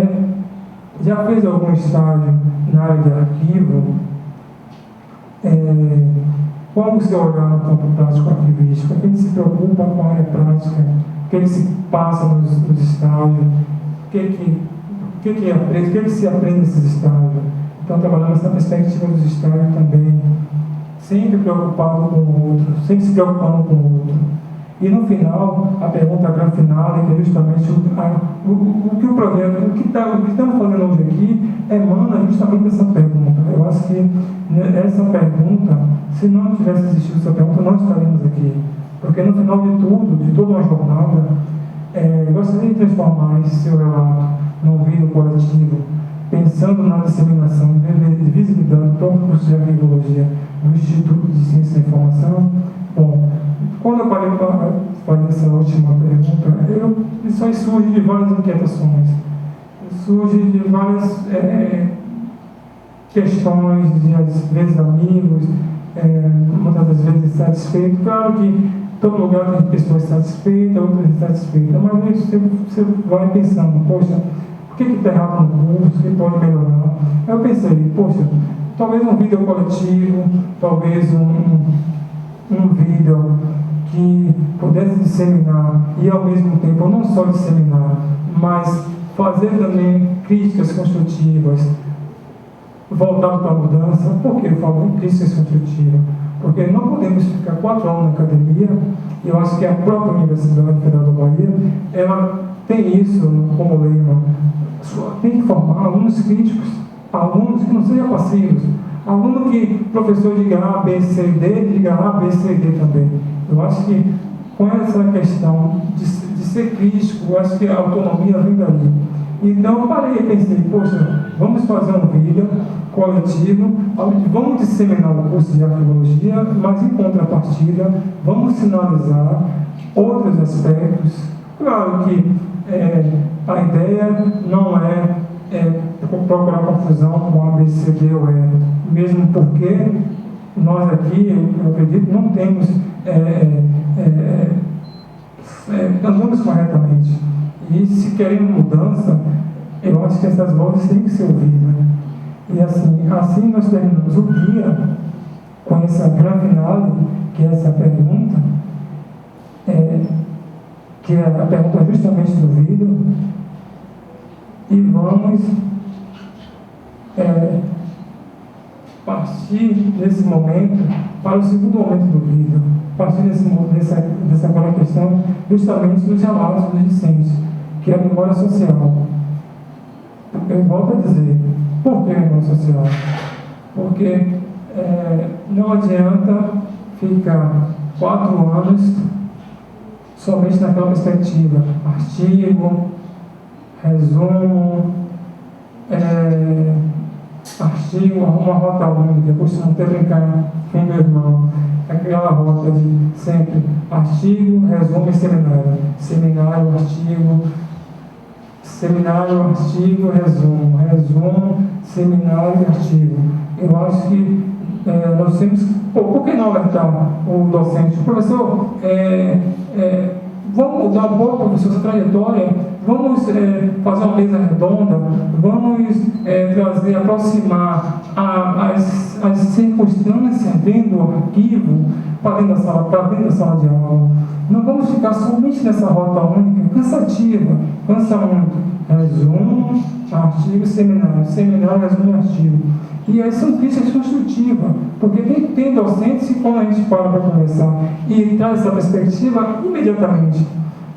já fez algum estágio na área de arquivo? Qual o seu olhar no campo prático arquivístico? Quem se preocupa com a área prática? O que se passa nos estágios? O que se aprende nesses estágios? Então, trabalhando nessa perspectiva dos estágios também, sempre preocupado com o outro, sempre se preocupando com o outro. E no final, a pergunta grande final é justamente o que o projeto, o que estamos fazendo hoje aqui, emana justamente dessa pergunta. Eu acho que essa pergunta, se não tivesse existido essa pergunta, nós estaríamos aqui. Porque no final de tudo, de toda uma jornada, eu gostaria de transformar esse seu relato num vídeo coletivo, pensando na disseminação de visibilidade do próprio curso de arquivologia do Instituto de Ciência da Informação. Bom, quando eu parei para fazer essa última pergunta, isso aí surge de várias inquietações, surge de várias questões, de às vezes amigos, muitas das vezes insatisfeitos. Claro que todo lugar tem pessoas satisfeitas, outras insatisfeitas, mas você vai pensando, poxa, o que está errado no curso, o que pode melhorar? Eu pensei, poxa, talvez um vídeo coletivo, talvez um vídeo que pudesse disseminar e ao mesmo tempo não só disseminar, mas fazer também críticas construtivas voltado para a mudança. Por que eu falo em críticas construtivas? Porque não podemos ficar 4 anos na academia, e eu acho que a própria Universidade Federal da Bahia, ela tem isso como lema, tem que formar alunos críticos, alunos que não sejam passivos, aluno que o professor diga A, B, C, D, diga A, B, C, D também. Eu acho que com essa questão de ser crítico, eu acho que a autonomia vem daí. Então eu parei e pensei, poxa, vamos fazer um vídeo coletivo, vamos disseminar o curso de arquivologia, mas em contrapartida, vamos sinalizar outros aspectos. Claro que a ideia não é procurar confusão com A, B, C, D ou E, mesmo porque nós aqui, eu acredito, não temos, andamos corretamente. E se queremos mudança, eu acho que essas vozes têm que ser ouvidas. E assim nós terminamos o dia com essa grande finale, que é essa pergunta, que é a pergunta justamente do vídeo, e vamos partir desse momento para o segundo momento do vídeo, partir dessa agora questão justamente dos relatos dos discentes, que é a memória social. Eu volto a dizer, por que a memória social? Porque não adianta ficar 4 anos somente naquela perspectiva, artigo, resumo, artigo, uma rota única. Eu costumo até brincar com meu irmão, aquela rota de sempre artigo, resumo e seminário. Seminário, artigo, resumo, seminário e artigo. Eu acho que nós temos, por que não alertar o docente? Professor, vamos dar um pouco, professor, essa trajetória, vamos fazer uma mesa redonda, vamos aproximar as circunstâncias dentro do arquivo para dentro da sala de aula. Não vamos ficar somente nessa rota única, cansativa, cansa muito. Resumo, artigo, seminário, resumo e artigo. E aí são críticas construtivas, porque tem docentes que, quando a gente para conversar e traz essa perspectiva, imediatamente.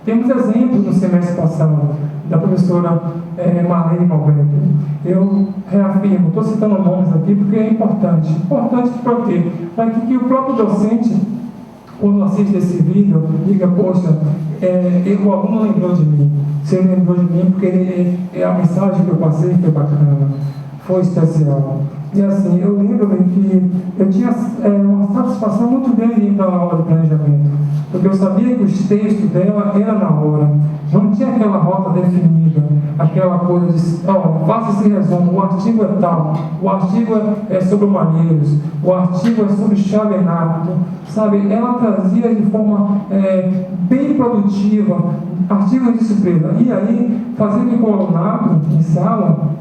Temos exemplos no semestre passado da professora Marlene Malbec. Eu reafirmo, estou citando nomes aqui porque é importante. Importante para quê? Para que o próprio docente, quando assiste esse vídeo, diga, poxa, o aluno lembrou de mim. Se ele lembrou de mim, porque a mensagem que eu passei foi bacana, foi especial. E assim, eu lembro que eu tinha uma satisfação muito grande em ir para a aula de planejamento, porque eu sabia que os textos dela eram na hora, não tinha aquela rota definida, aquela coisa de, faça esse resumo, o artigo é tal, o artigo é sobre Malheiros, o artigo é sobre Chavenato, sabe? Ela trazia de forma bem produtiva, artigos de surpresa, e aí fazia que o alunado em sala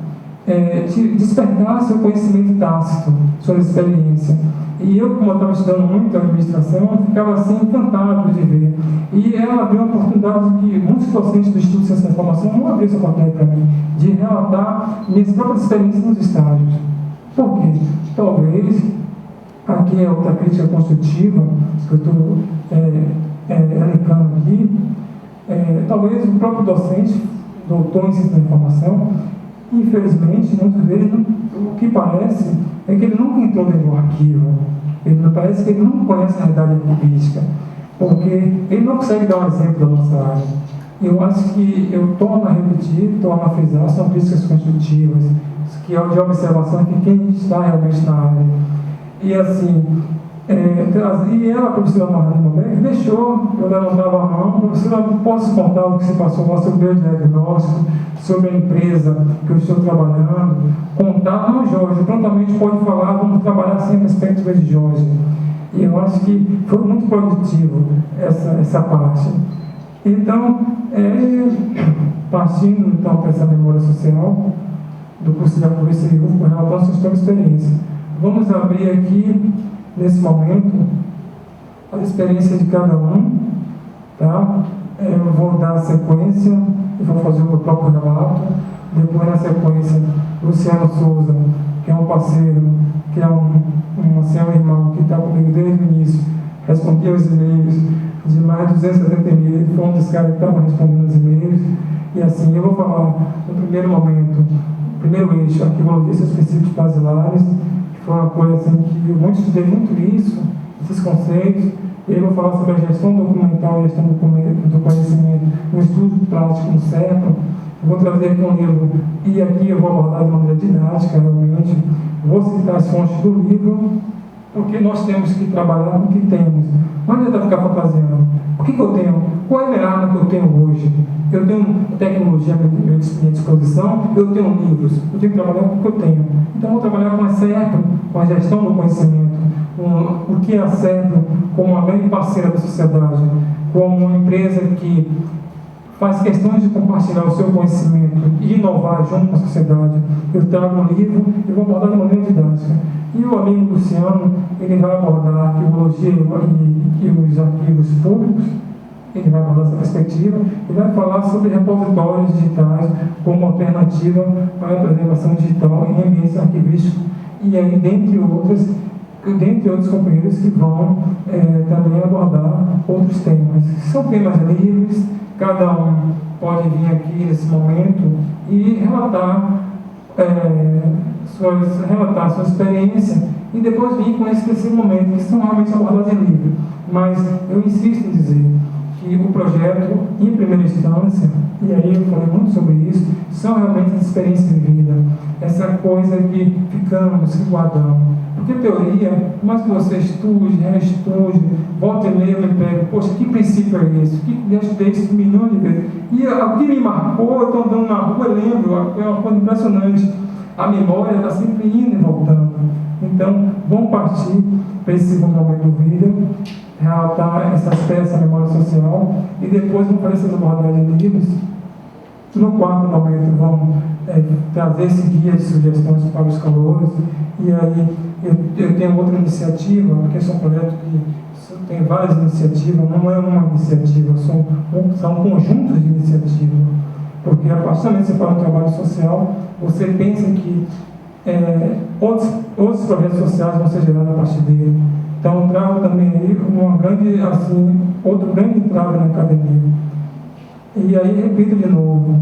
despertasse o conhecimento tácito sobre a experiência. E eu, como eu estava estudando muito a administração, ficava assim encantado de ver. E ela abriu uma oportunidade que muitos docentes do Instituto de Ciência da Informação não abriram essa oportunidade para mim, de relatar minhas próprias experiências nos estágios. Por quê? Talvez, aqui é outra crítica construtiva, que eu estou elencando aqui, talvez o próprio docente, doutor em Ciência da Informação, infelizmente, muitos deles, o que parece é que ele nunca entrou dentro do arquivo. Parece que ele não conhece a realidade arquivística, porque ele não consegue dar um exemplo da nossa área. Eu acho que eu torno a repetir, torno a frisar, são críticas construtivas, que é de observação de quem está realmente na área. E assim, e ela, a professora Marlene Malbec, deixou, eu levantava a mão, professora, posso contar o que se passou lá sobre o diagnóstico, sobre a empresa que eu estou trabalhando, contar, não, Jorge, prontamente pode falar, vamos trabalhar sem a perspectiva de Jorge. E eu acho que foi muito produtivo essa parte. Então, partindo então para essa memória social, do curso de Polícia e com relação à sua experiência, vamos abrir aqui, nesse momento, as experiências de cada um, tá? Eu vou dar a sequência, eu vou fazer o meu próprio relato, depois na sequência, Luciano Souza, que é um parceiro, que é um seu irmão, que está comigo desde o início, respondia os e-mails de mais de 270 e-mails, foi um dos caras que estavam respondendo os e-mails, e assim, eu vou falar no primeiro momento, o primeiro eixo, arquivologia e seus princípios basilares, que foi uma coisa assim que eu estudei muito isso, esses conceitos. Eu vou falar sobre a gestão documental e a gestão do conhecimento no estudo prático no CEPA. Eu vou trazer aqui um livro, e aqui eu vou abordar de maneira didática, realmente. Vou citar as fontes do livro, porque nós temos que trabalhar no que temos. Não adianta ficar fantasiando. O que eu tenho? Qual é a minha arma que eu tenho hoje? Eu tenho tecnologia à minha disposição, eu tenho livros, eu tenho que trabalhar com o que eu tenho. Então, eu vou trabalhar com a CEPA, com a gestão do conhecimento, com o que é a CEPA como uma grande parceira da sociedade, como uma empresa que faz questões de compartilhar o seu conhecimento e inovar junto com a sociedade. Eu trago um livro e vou abordar de maneira didática. E o amigo Luciano, ele vai abordar a arquivologia e os arquivos públicos, ele vai abordar essa perspectiva e vai falar sobre repositórios digitais como alternativa para a preservação digital em ambientes arquivísticos, e aí, dentre outros companheiros que vão também abordar outros temas. São temas livres, cada um pode vir aqui nesse momento e relatar sua experiência e depois vir com esse terceiro momento, que são realmente abordados em livro. Mas eu insisto em dizer que o projeto, em primeira instância, e aí eu falei muito sobre isso, são realmente as experiências de vida, essa coisa que ficamos, que guardamos. Porque teoria, por mais que você estude, reestude, volte e leia, me pega, poxa, que princípio é esse? Que já estudei isso milhões de vezes. E o que me marcou, eu estou andando na rua, eu lembro, é uma coisa impressionante. A memória está sempre indo e voltando. Então, vamos partir para esse segundo momento do vídeo, relatar essa memória social, e depois vamos fazer essas abordagens de livros. No quarto momento, vamos trazer esse guia de sugestões para os calouros, e aí eu tenho outra iniciativa, porque esse é um projeto que tem várias iniciativas, não é uma iniciativa, são conjuntos de iniciativas, porque a partir do momento que você fala em trabalho social, você pensa que outros projetos sociais vão ser gerados a partir dele. Então, eu trago também aí outro grande entrave na academia. E aí, repito de novo,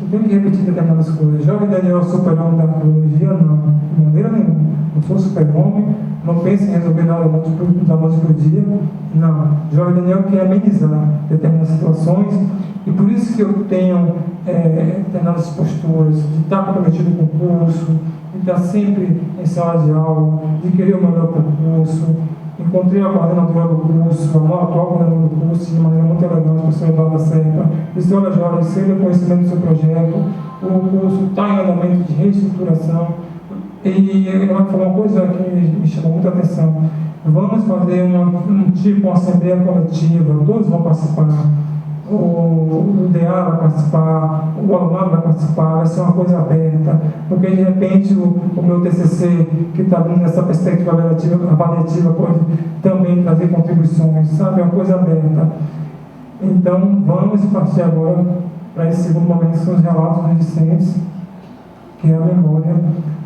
eu tenho que repetir determinadas coisas. Jovem Daniel é o super-homem da arqueologia? Não, de maneira nenhuma. Não sou super-homem, não penso em resolver nada da noite para o dia. Não. Jovem Daniel quer amenizar determinadas situações, e por isso que eu tenho determinadas posturas de estar comprometido com o curso, de estar sempre em sala de aula, de querer o melhor para o curso. Encontrei a coordenadora do curso, a atual coordenadora do curso, de maneira muito elegante, a professora Eduarda Serpa. Disse: olha, Jorge, sei do conhecimento do seu projeto, o curso está em andamento de reestruturação. E ela falou uma coisa que me chamou muita atenção: vamos fazer uma assembleia coletiva, todos vão participar. O DA vai participar, o alunado vai participar, vai ser uma coisa aberta, porque de repente o meu TCC, que está vindo nessa perspectiva avaliativa, pode também trazer contribuições, sabe? É uma coisa aberta. Então, vamos partir agora para esse segundo momento, que são os relatos dos discentes, que é a memória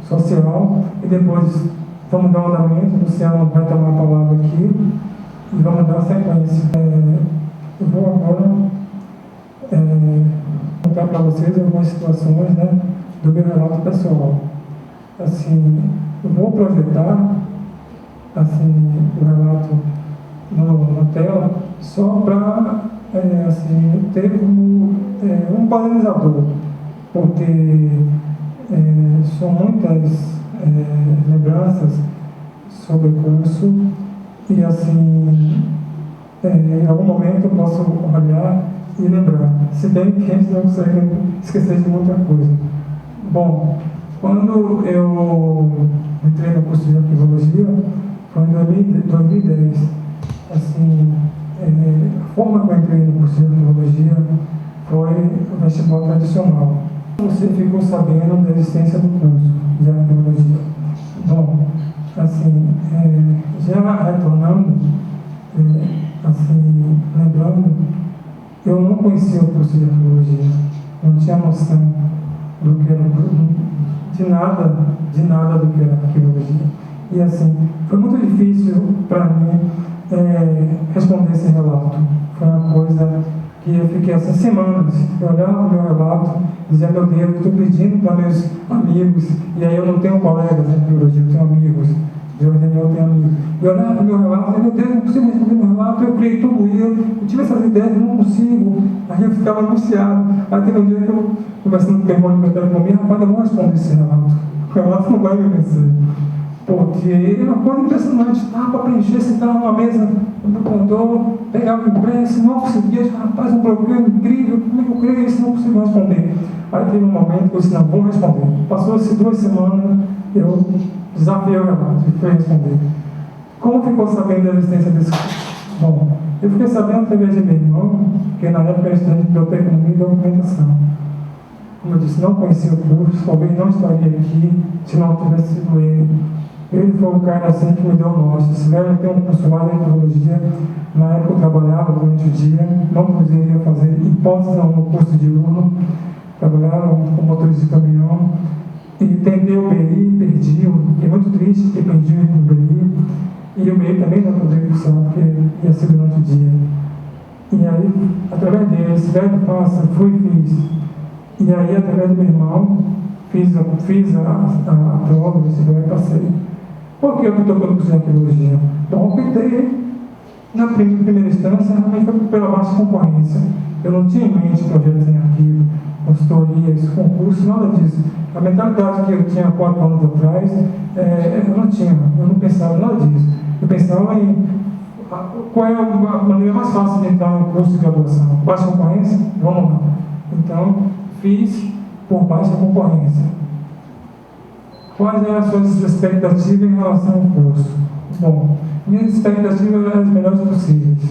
social, e depois vamos dar um andamento. O Luciano vai tomar a palavra aqui e vamos dar sequência. Eu vou agora contar para vocês algumas situações, né, do meu relato pessoal. Assim, eu vou projetar assim, o relato na tela só para assim, ter um paralisador, porque são muitas lembranças sobre o curso e assim, em algum momento eu posso olhar e lembrar, se bem que a gente não consegue esquecer de muita coisa. Bom, quando eu entrei no curso de arqueologia, foi em 2010. Assim, a forma que eu entrei no curso de arqueologia foi o vestibular tradicional. Você ficou sabendo da existência do curso de arqueologia. Bom, assim, já retornando, assim, lembrando, eu não conhecia o curso de arqueologia, não tinha noção do que era, de nada do que era arqueologia. E assim, foi muito difícil para mim responder esse relato. Foi uma coisa que eu fiquei assim semanas, eu olhava o meu relato, dizia: meu Deus, eu estou pedindo para meus amigos, e aí eu não tenho colegas de arqueologia, eu tenho amigos. Eu tenho amigos. Eu olhava para o meu relato e: meu Deus, eu não consigo responder meu relato, eu criei tudo eu tive essas ideias, eu não consigo. Aí eu ficava angustiado. Aí teve um dia que eu, conversando com o irmão de meu comigo: rapaz, eu vou responder esse relato. O relato não vai me vencer. Porque é uma coisa impressionante. Para preencher, sentar numa mesa do computador, pegar o impresso, não conseguia. Rapaz, um bloqueio incrível, como é que eu creio isso? Não consigo responder. Aí teve um momento que eu disse: não, vou responder. Passou-se 2 semanas, eu desafiei o relato e fui responder. Como ficou sabendo da existência desse curso? Bom, eu fiquei sabendo através de meu irmão, que na época era estudante de biblioteconomia e documentação. Como eu disse, não conhecia o curso, talvez não estaria aqui se não tivesse sido ele. Ele foi o cara assim que me deu o norte. Se velho tem um curso lá de arqueologia, na época eu trabalhava durante o dia, não poderia fazer hipótese no curso de urno, trabalhava com motores de caminhão, e tentei o BI, perdi, fiquei muito triste porque perdi o BI, e o BI também não poderia cursar, porque ia ser durante o dia. E aí, através dele, se velho passa, fui e fiz. E aí, através do meu irmão, fiz a prova, e passei. Por que eu estou pelo curso de arqueologia? Então, optei, na primeira instância, realmente foi pela baixa concorrência. Eu não tinha em mente projetos em arquivo, consultorias, concursos, nada disso. A mentalidade que eu tinha 4 anos atrás, eu não pensava nada disso. Eu pensava em qual é a maneira mais fácil de entrar no curso de graduação. Baixa concorrência? Vamos lá. Então, fiz por baixa concorrência. Quais eram as suas expectativas em relação ao curso? Bom, minhas expectativas eram as melhores possíveis,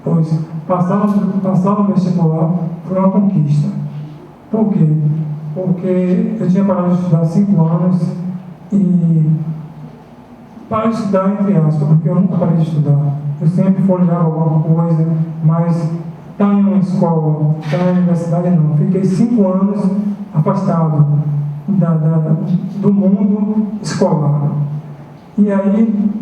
pois passar no vestibular foi uma conquista. Por quê? Porque eu tinha parado de estudar há 5 anos e parei de estudar entre aspas, porque eu nunca parei de estudar. Eu sempre folheava alguma coisa, mas estar em uma escola, estar na universidade não. Fiquei 5 anos afastado do mundo escolar. E aí,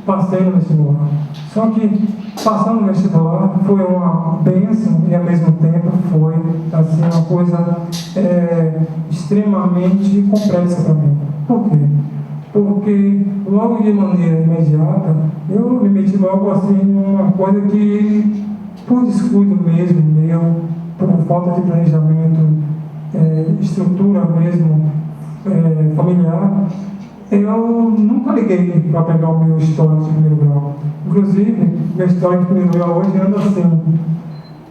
passei no vestibular. Só que passar no vestibular foi uma bênção e ao mesmo tempo foi assim, uma coisa extremamente complexa para mim. Por quê? Porque logo de maneira imediata eu me meti logo assim numa coisa que, por descuido mesmo meu, por falta de planejamento, estrutura mesmo familiar, eu nunca liguei para pegar o meu histórico de primeiro grau. Inclusive, meu histórico de primeiro grau hoje anda assim,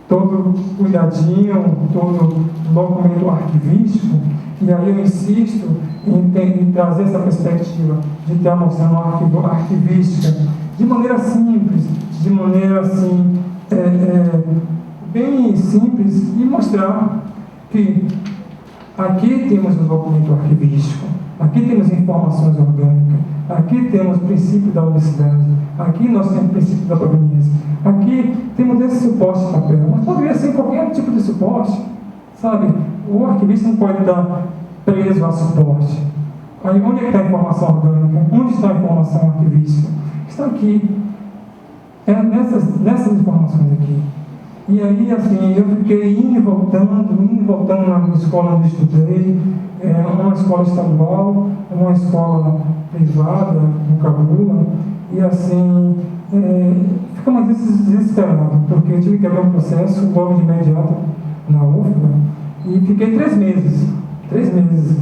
todo cuidadinho, todo documento arquivístico, e aí eu insisto em trazer essa perspectiva de ter uma noção arquivística de maneira simples, de maneira assim, bem simples, e mostrar que aqui temos um documento arquivístico, aqui temos informações orgânicas, aqui temos o princípio da unicidade, aqui nós temos o princípio da proveniência, aqui temos esse suporte de papel, mas poderia ser qualquer tipo de suporte, sabe? O arquivista não pode estar preso a suporte. Aí onde está a informação orgânica? Onde está a informação arquivística? Está aqui, nessas informações aqui. E aí, assim, eu fiquei indo e voltando na escola onde estudei, uma escola estadual, uma escola privada, no Cabula, e assim, ficamos desesperados, porque eu tive que abrir um processo logo de imediato na UFBA, e fiquei 3 meses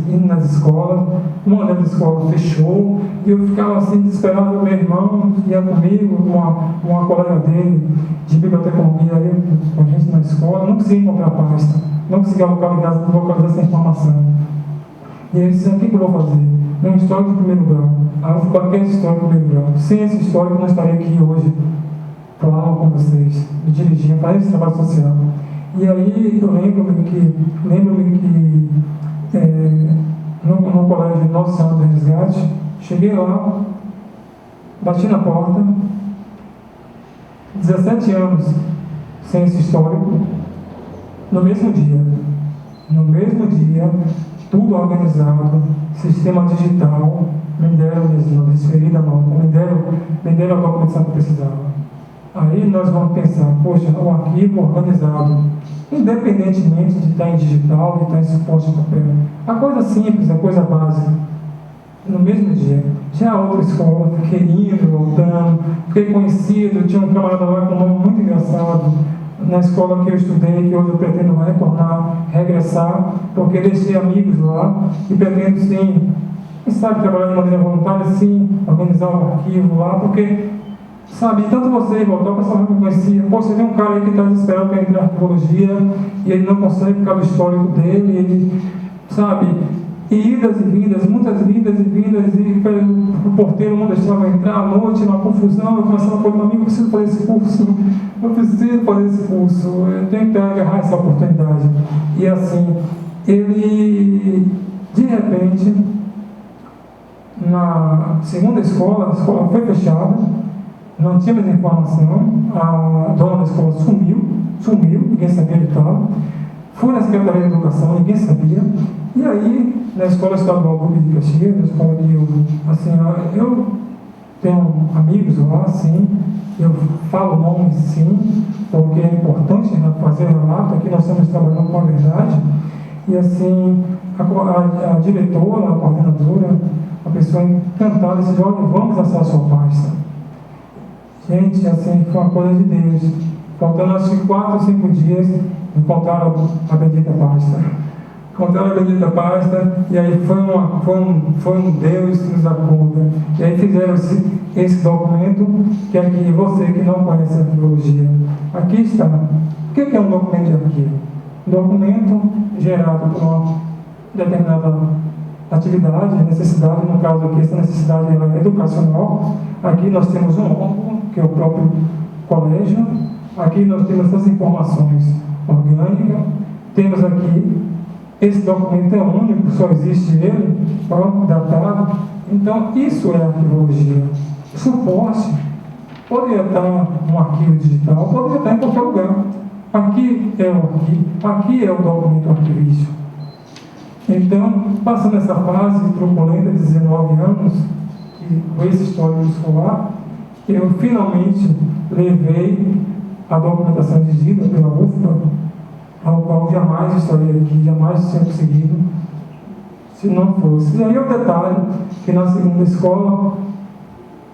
indo nas escolas. Uma das escolas fechou, e eu ficava assim desesperado. Meu irmão ia comigo, uma colega dele de biblioteconomia, aí com a gente na escola, não conseguia encontrar a pasta, não conseguia localizar essa informação. E ele disse: o que eu vou fazer? Um histórico de primeiro grau. Aí eu fui qualquer histórico de primeiro grau. Sem esse histórico eu não estaria aqui hoje falando com vocês, me dirigindo, fazendo esse trabalho social. E aí eu lembro-me que no colégio Nossa Senhora do Resgate, cheguei lá, bati na porta, 17 anos sem esse histórico, no mesmo dia, tudo organizado, sistema digital, me deram a desferida nota, me deram a documentação que eu precisava. Aí nós vamos pensar: poxa, um arquivo organizado, independentemente de estar em digital, de estar em suporte de papel, a coisa simples, a coisa básica. No mesmo dia, já outra escola, fiquei indo, voltando, fiquei conhecido, tinha um camarada lá com um nome muito engraçado, na escola que eu estudei, que hoje eu pretendo retornar, regressar, porque deixei amigos lá, e pretendo sim, quem sabe trabalhar de maneira voluntária, sim, organizar um arquivo lá, porque sabe, tanto você voltar, o pessoal não me conhecia. Pô, você vê um cara aí que está desesperado para entrar na arqueologia e ele não consegue ficar no histórico dele, ele, sabe, e idas e vindas, muitas vindas e vindas, e o porteiro não deixava entrar à noite, uma confusão. Eu começava a falar: meu amigo, eu preciso fazer esse curso, eu tenho que agarrar essa oportunidade. E assim, ele, de repente, na segunda escola, a escola foi fechada, não tinha mais informação, a dona da escola sumiu, ninguém sabia onde estava. Fui na Secretaria de Educação, ninguém sabia. E aí, na Escola Estadual Duque de Caxias, na escola que eu tenho amigos lá, sim, eu falo nomes, sim, porque é importante fazer relato. Aqui nós estamos trabalhando com a verdade. E assim, a diretora, a coordenadora, a pessoa encantada, disse: olha, vamos acessar a sua pasta. Gente, assim, foi uma coisa de Deus. Faltando acho que 4 ou 5 dias, encontraram a bendita pasta. E aí foi um Deus que nos acuda. E aí fizeram esse documento, que é aqui, você que não conhece a arqueologia. Aqui está. O que é um documento de arquivo? Um documento gerado por uma determinada atividade, necessidade. No caso aqui, essa necessidade é educacional. Aqui nós temos um órgão, que é o próprio colégio. Aqui nós temos essas informações orgânicas. Temos aqui, esse documento é único, só existe ele, datado. Então, isso é arqueologia. Suporte poderia estar num arquivo digital, poderia estar em qualquer lugar. Aqui é o arquivo, aqui é o documento arquivístico. Então, passando essa fase turbulenta de 19 anos, com esse histórico escolar, eu finalmente levei a documentação exigida pela UFPA, ao qual jamais estaria aqui, jamais tinha conseguido, se não fosse. E aí o detalhe, que na segunda escola,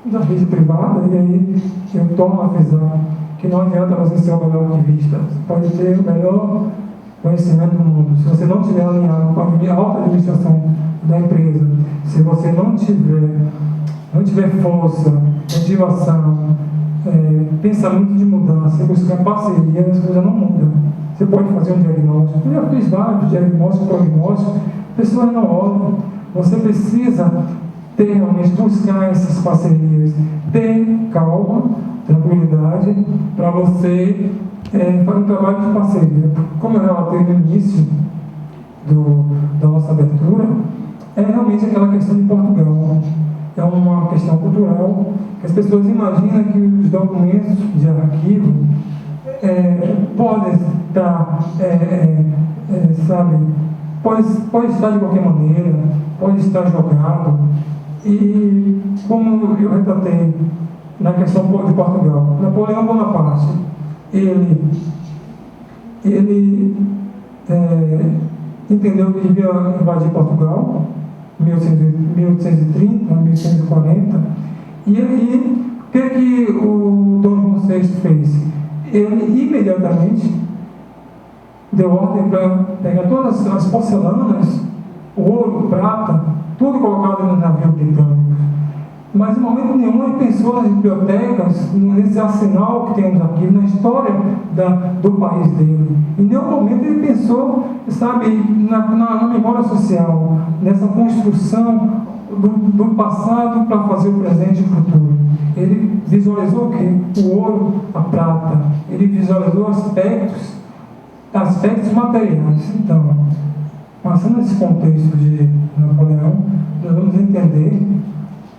da rede privada, e aí eu torno a frisar que não adianta você ser o melhor ativista, você pode ter o melhor conhecimento do mundo, se você não tiver alinhado com a alta administração da empresa, se você não tiver força, motivação, pensamento de mudança, e buscar parceria, as coisas não mudam. Você pode fazer um diagnóstico, eu já fiz vários diagnósticos, prognósticos, pessoas não olham. Você precisa realmente buscar essas parcerias, ter calma, tranquilidade, para você fazer um trabalho de parceria. Como eu relatei no início da nossa abertura, é realmente aquela questão de Portugal. É uma questão cultural, que as pessoas imaginam que os documentos de arquivo podem estar, pode estar de qualquer maneira, pode estar jogado. E como eu retratei na questão de Portugal, Napoleão Bonaparte, ele entendeu que devia invadir Portugal, 1830, 1840, e aí, o que o Dom João VI fez? Ele imediatamente deu ordem para pegar todas as porcelanas, ouro, prata, tudo colocado no navio britânico. Mas em momento nenhum ele pensou nas bibliotecas, nesse arsenal que temos aqui, na história do país dele. Em nenhum momento ele pensou, na memória social, nessa construção do passado para fazer o presente e o futuro. Ele visualizou o quê? O ouro, a prata. Ele visualizou aspectos materiais. Então, passando esse contexto de Napoleão, nós vamos entender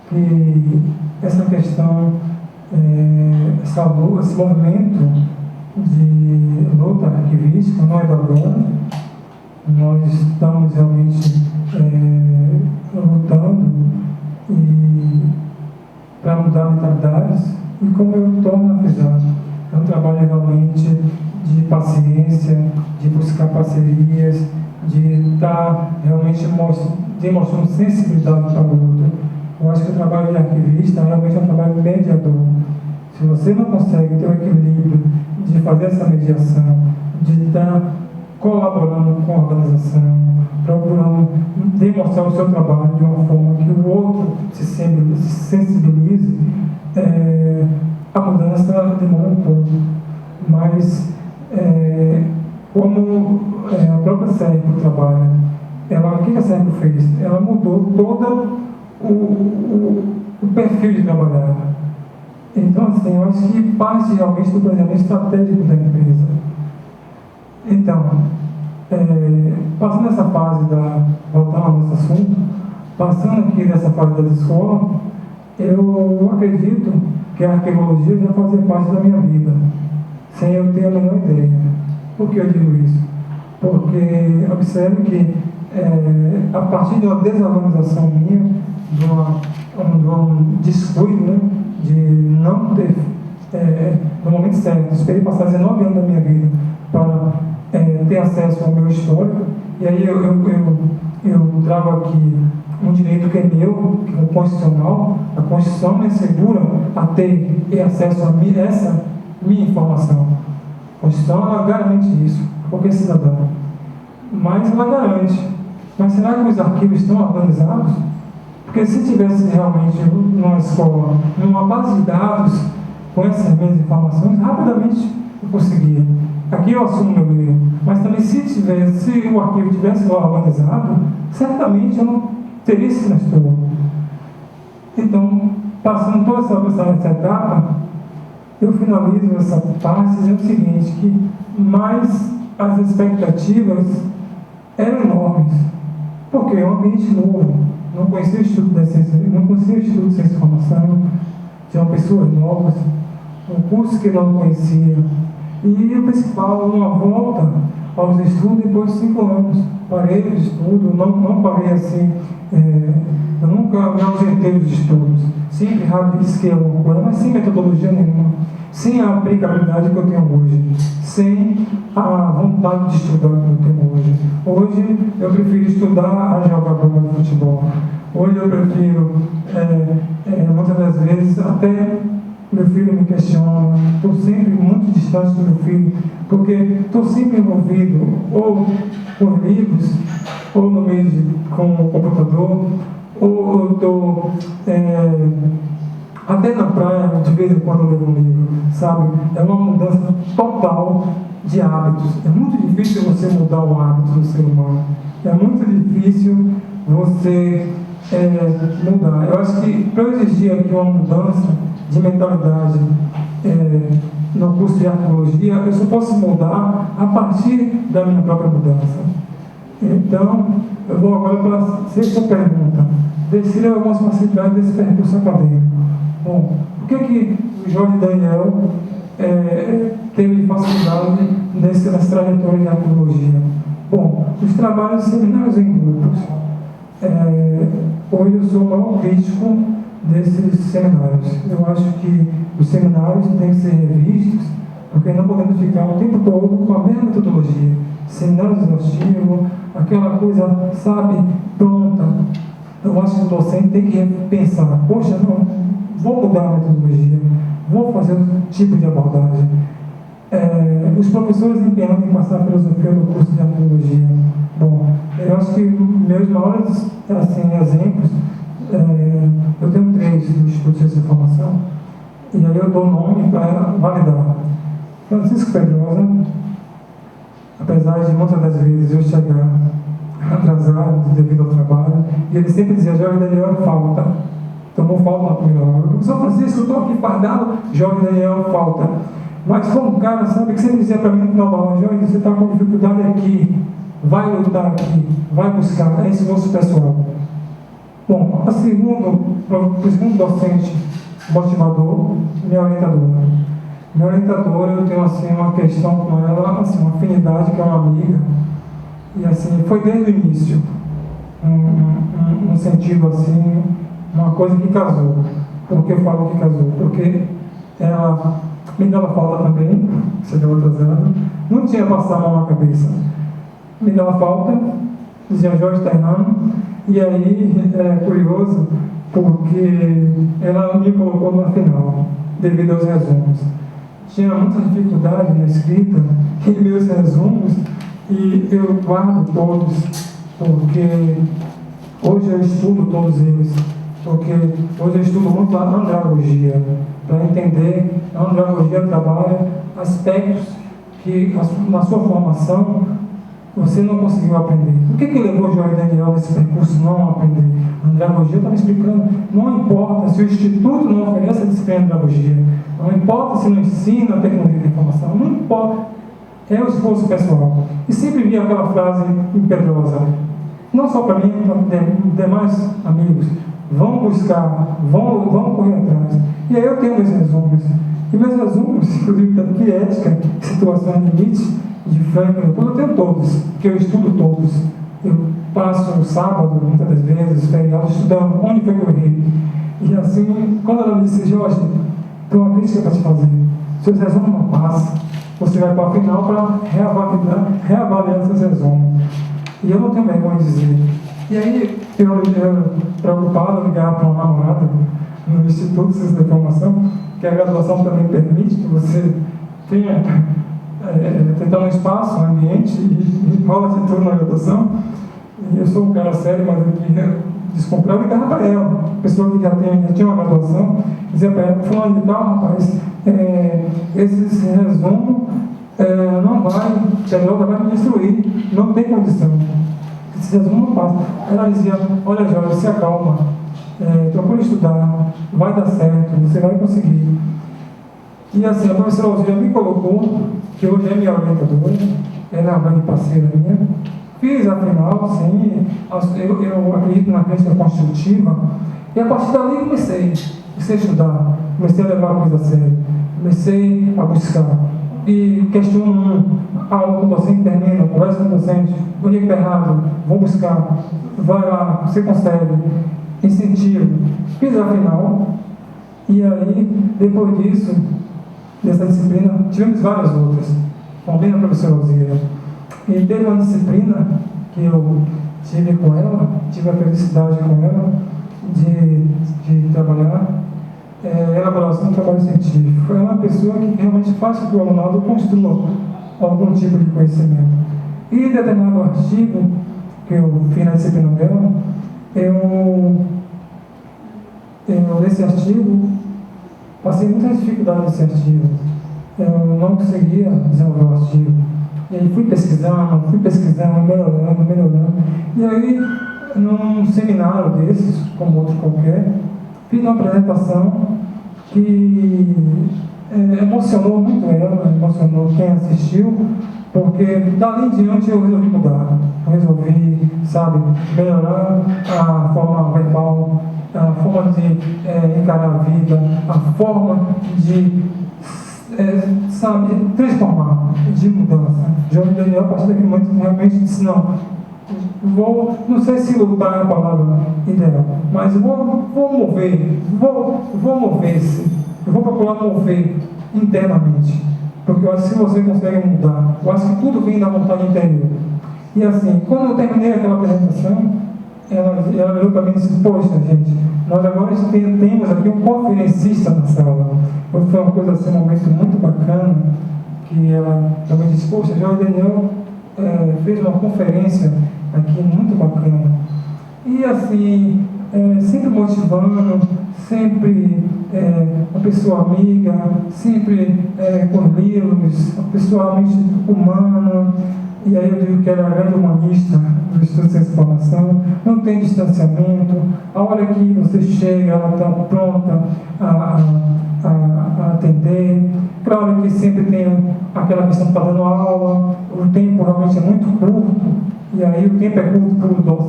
que essa questão, esse movimento de luta arquivística não é do agora. Nós estamos realmente lutando para mudar mentalidades, e como eu torno a frisar, é um trabalho realmente de paciência, de buscar parcerias, de estar realmente demonstrando sensibilidade para o outro. Eu acho que o trabalho de arquivista realmente é um trabalho mediador. Se você não consegue ter o equilíbrio de fazer essa mediação, de estar colaborando com a organização, procurando demonstrar o seu trabalho de uma forma que o outro se sensibilize, a mudança demora um pouco. Mas, como a própria Serco trabalha, o que a Serco fez? Ela mudou todo o perfil de trabalhar. Então, assim, eu acho que parte realmente do planejamento estratégico da empresa. Então, passando essa fase voltando ao nosso assunto, passando aqui dessa fase das escolas, eu acredito que a arqueologia já fazia parte da minha vida, sem eu ter a menor ideia. Por que eu digo isso? Porque observe que a partir de uma desorganização minha, de um descuido, né, de não ter, no momento certo, esperei passar 19 anos da minha vida para ter acesso ao meu histórico, e aí eu trago aqui um direito que é meu, que é o constitucional. A Constituição me assegura a ter acesso a essa minha informação. A Constituição, ela garante isso, qualquer cidadão. Mas ela garante. Mas será que os arquivos estão organizados? Porque se tivesse realmente numa escola, numa base de dados, com essas minhas informações, rapidamente eu conseguia. Aqui eu assumo meu erro. Mas também se o arquivo tivesse lá organizado, certamente eu não teria esse transtorno. Então, passando toda essa etapa, eu finalizo essa parte dizendo o seguinte, que mais as expectativas eram enormes. Porque é um ambiente novo, não conhecia o Instituto de Ciência, não conhecia o Instituto de Ciência e Informação, tinham pessoas novas, um curso que eu não conhecia. E o principal, uma volta aos estudos depois de 5 anos. Parei de estudo, não parei assim Eu nunca me ausentei dos estudos, sempre rabisquei alguma coisa, mas sem metodologia nenhuma, sem a aplicabilidade que eu tenho hoje, sem a vontade de estudar que eu tenho hoje. Hoje eu prefiro estudar a jogar bola de futebol. Hoje eu prefiro, muitas das vezes, até meu filho me questiona, estou sempre muito distante do meu filho, porque estou sempre envolvido ou por livros, ou no meio com o computador, ou estou até na praia, de vez em quando eu levo um livro, sabe? É uma mudança total de hábitos. É muito difícil você mudar o hábito do ser humano. É muito difícil você mudar. Eu acho que para eu exigir aqui uma mudança de mentalidade no curso de arqueologia, eu só posso mudar a partir da minha própria mudança. Então, eu vou agora para a sexta pergunta. Descrever algumas facilidades desse percurso acadêmico. Bom, por que o Jorge Daniel teve facilidade nessa trajetória de arqueologia? Bom, os trabalhos seminários em grupos. Hoje eu sou o maior crítico desses seminários. Eu acho que os seminários têm que ser revistos, porque não podemos ficar o tempo todo com a mesma metodologia. Seminários exaustivos, aquela coisa, sabe, pronta. Eu acho que o docente tem que pensar, poxa, não, vou mudar a metodologia, vou fazer outro tipo de abordagem. Os professores empenhando em passar a filosofia do curso de arqueologia. Bom, eu acho que meus maiores exemplos, eu tenho 3 no Instituto de Ciência e Informação, e aí eu dou nome para validar. Francisco Pedrosa, apesar de muitas das vezes eu chegar atrasado devido ao trabalho, e ele sempre dizia, Jorge Daniel, falta. Tomou falta na primeira hora. Professor Francisco, eu estou aqui fardado, Jorge Daniel, falta. Mas foi um cara, sabe, que sempre dizia para mim no final da aula, Jorge, você está com dificuldade aqui, vai lutar aqui, vai buscar, é esse nosso pessoal. Bom, o segundo docente motivador, minha orientadora. Minha orientadora, eu tenho assim uma questão com ela, assim, uma afinidade, que é uma amiga, e assim, foi desde o início, um sentido assim, uma coisa que casou. Por que eu falo que casou? Porque ela me dava falta também, chegava atrasada, não tinha passado a mão na cabeça. Me dava falta, dizia Jorge está errando, e aí é curioso, porque ela me colocou na final, devido aos resumos. Tinha muita dificuldade na escrita, e meus resumos, e eu guardo todos, porque hoje eu estudo todos eles, porque hoje eu estudo muito a andragogia, para entender, a andragogia trabalha aspectos que na sua formação você não conseguiu aprender. O que levou o Jorge Daniel nesse percurso não a aprender? A andragogia está me explicando, não importa se o Instituto não oferece a disciplina de andragogia, não importa se não ensina a tecnologia de informação, não importa, é o esforço pessoal. E sempre vi aquela frase impetuosa, não só para mim, para demais amigos, vão buscar, vão correr atrás. E aí eu tenho meus resumos. E meus resumos, inclusive de ética, situação limite, de Franklin, eu tenho todos, porque eu estudo todos. Eu passo o sábado, muitas das vezes, feriado, estudando onde foi que eu errei. E assim, quando ela disse, Jorge, tem uma crítica para te fazer. Seus resumos não passam. Você vai para a final para reavaliar seus resumos. E eu não tenho vergonha de dizer. E aí, eu preocupado, ligava para uma namorada no Instituto de Ciência da Informação, que a graduação também permite que você tenha tentar um espaço, um ambiente, e rola de tudo na graduação. E eu sou um cara sério, mas eu queria descomprar, eu ligava para ela, pessoa que já tinha uma graduação, dizia para ela, fulano de tal, rapaz, esse resumo não vai, o vai me destruir, não tem condição. Esse resumo não passa. Ela dizia, olha Jorge, se acalma, procura estudar, vai dar certo, você vai conseguir. E assim, a professora Alzira me colocou, que hoje é minha orientadora, ela é uma grande parceira minha. Fiz a final, sim, eu acredito na crítica construtiva, e a partir dali comecei a estudar, comecei a levar a coisa a sério, comecei a buscar. e questionam a aula com o docente, termina, conversa com o docente, o que está errado, vou buscar, vai lá, você consegue, incentivo, fiz a final, e aí, depois disso, dessa disciplina, tivemos várias outras, também a professora Alzira, e teve uma disciplina que eu tive com ela, tive a felicidade com ela de trabalhar, elaboração do trabalho científico. Ela é uma pessoa que realmente faz com que o alunado construa algum tipo de conhecimento. E em determinado artigo que eu fiz na disciplina dela, nesse artigo, passei muitas dificuldades nesse artigo. Eu não conseguia desenvolver o artigo. E aí fui pesquisando, melhorando. E aí, num seminário desses, como outro qualquer, fiz uma apresentação que emocionou muito ela, emocionou quem assistiu, porque dali em diante eu resolvi mudar. Eu resolvi, melhorar a forma verbal, a forma de encarar a vida, a forma de transformar, de mudança. João Daniel, a partir daquele momento, realmente disse: não sei se lutar é a palavra ideal, mas vou mover-se, eu vou procurar mover internamente, porque eu acho que se você consegue mudar, eu acho que tudo vem da vontade interior. E assim, quando eu terminei aquela apresentação, ela virou para mim e disse: poxa, gente, nós agora temos aqui um conferencista na sala. Foi uma coisa assim, um momento muito bacana, que ela também disse: poxa, João Daniel fez uma conferência aqui muito bacana. E assim, sempre motivando, sempre uma pessoa amiga, sempre com livros, uma pessoa realmente humana. E aí eu digo que ela é a grande humanista do Estudo de Ciência e Informação, não tem distanciamento. A hora que você chega, ela está pronta a atender. Claro que sempre tem aquela questão de estar dando aula, o tempo realmente é muito curto, e aí o tempo é curto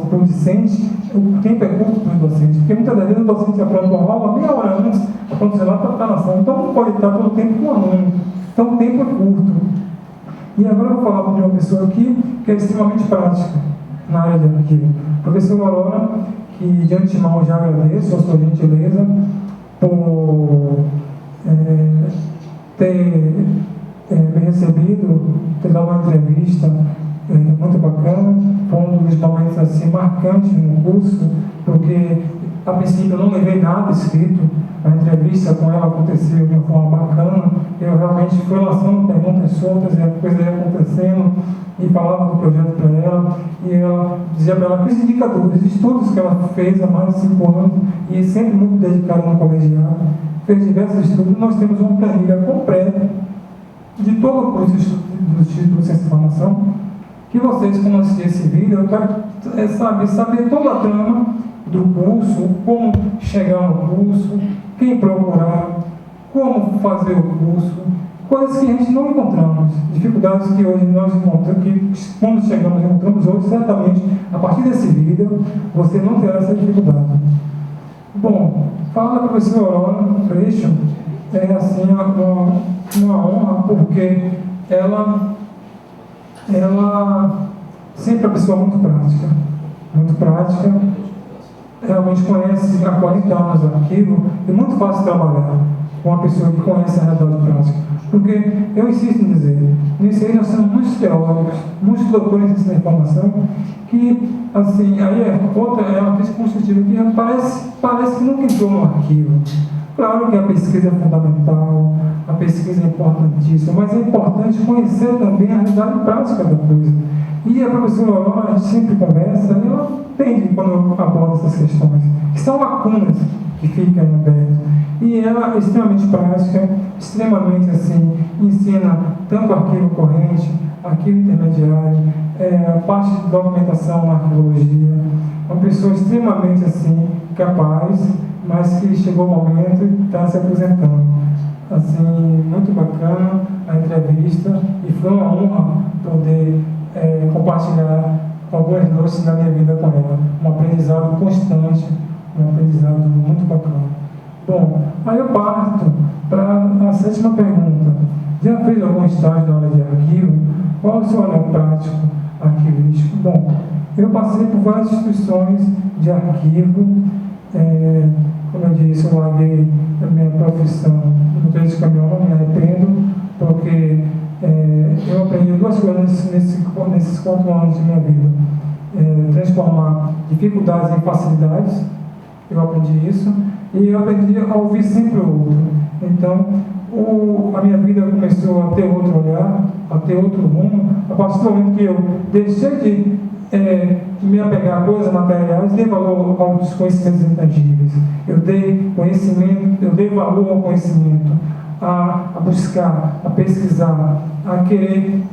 para o discente, o tempo é curto para o docente, porque muitas vezes o docente está pronto uma aula meia hora antes, pronto, sei lá, para estar na sala, então não pode estar todo o tempo com o aluno, então o tempo é curto. E agora eu vou falar de uma pessoa aqui que é extremamente prática na área de arquivo. Professor Aurora, que de antemão já agradeço a sua gentileza por ter me recebido, ter dado uma entrevista muito bacana. Foi um dos momentos assim, marcantes no curso, porque a princípio eu não levei nada escrito. A entrevista com ela aconteceu de uma forma bacana. Eu realmente fui lançando perguntas soltas e a coisa ia acontecendo, e falava do projeto para ela, e ela dizia para ela que os indicadores, os estudos que ela fez há mais de 5 anos, e sempre muito dedicada no colegiado, fez diversos estudos. Nós temos uma planilha completa de todo o curso do Instituto de Ciência e Informação, que vocês, quando assistirem esse vídeo, eu quero saber toda a trama do curso, como chegar no curso, quem procurar, como fazer o curso, coisas que a gente não encontramos, dificuldades que hoje nós encontramos, que quando chegamos encontramos hoje, certamente, a partir desse vídeo, você não terá essa dificuldade. Bom, falar da professora Aurora Freixo é assim uma honra, porque ela sempre é uma pessoa muito prática, realmente conhece há 40 anos o arquivo, é muito fácil trabalhar com uma pessoa que conhece a realidade prática, porque eu insisto em dizer, nisso aí nós somos muitos teóricos, muitos doutores em ciência da informação, que assim, aí outra é uma crítica construtiva que parece que nunca entrou no arquivo. Claro que a pesquisa é fundamental, a pesquisa é importantíssima, mas é importante conhecer também a realidade prática da coisa. E a professora Aurora, a gente sempre conversa, e ela entende quando eu abordo essas questões, que são lacunas que ficam em aberto. E ela é extremamente prática, extremamente assim, ensina tanto arquivo corrente, arquivo intermediário, a parte de documentação na arqueologia, uma pessoa extremamente assim, capaz, mas que chegou o momento e está se aposentando. Assim, muito bacana a entrevista, e foi uma honra poder compartilhar algumas noites da minha vida com ela. Um aprendizado constante, um aprendizado muito bacana. Bom, aí eu parto para a 7ª pergunta. Já fez algum estágio na área de arquivo, qual é o seu olhar prático arquivístico? Bom, eu passei por várias instituições de arquivo, como eu disse, eu larguei a minha profissão no motorista de caminhão, não me arrependo, porque eu aprendi duas coisas nesses 4 anos de minha vida. Transformar dificuldades em facilidades, eu aprendi isso, e eu aprendi a ouvir sempre o outro. Então, a minha vida começou a ter outro olhar, a ter outro rumo, a partir do momento que eu deixei de me apegar a coisas materiais, dei valor aos conhecimentos intangíveis. Eu dei conhecimento, eu dei valor ao conhecimento, a buscar, a pesquisar, a querer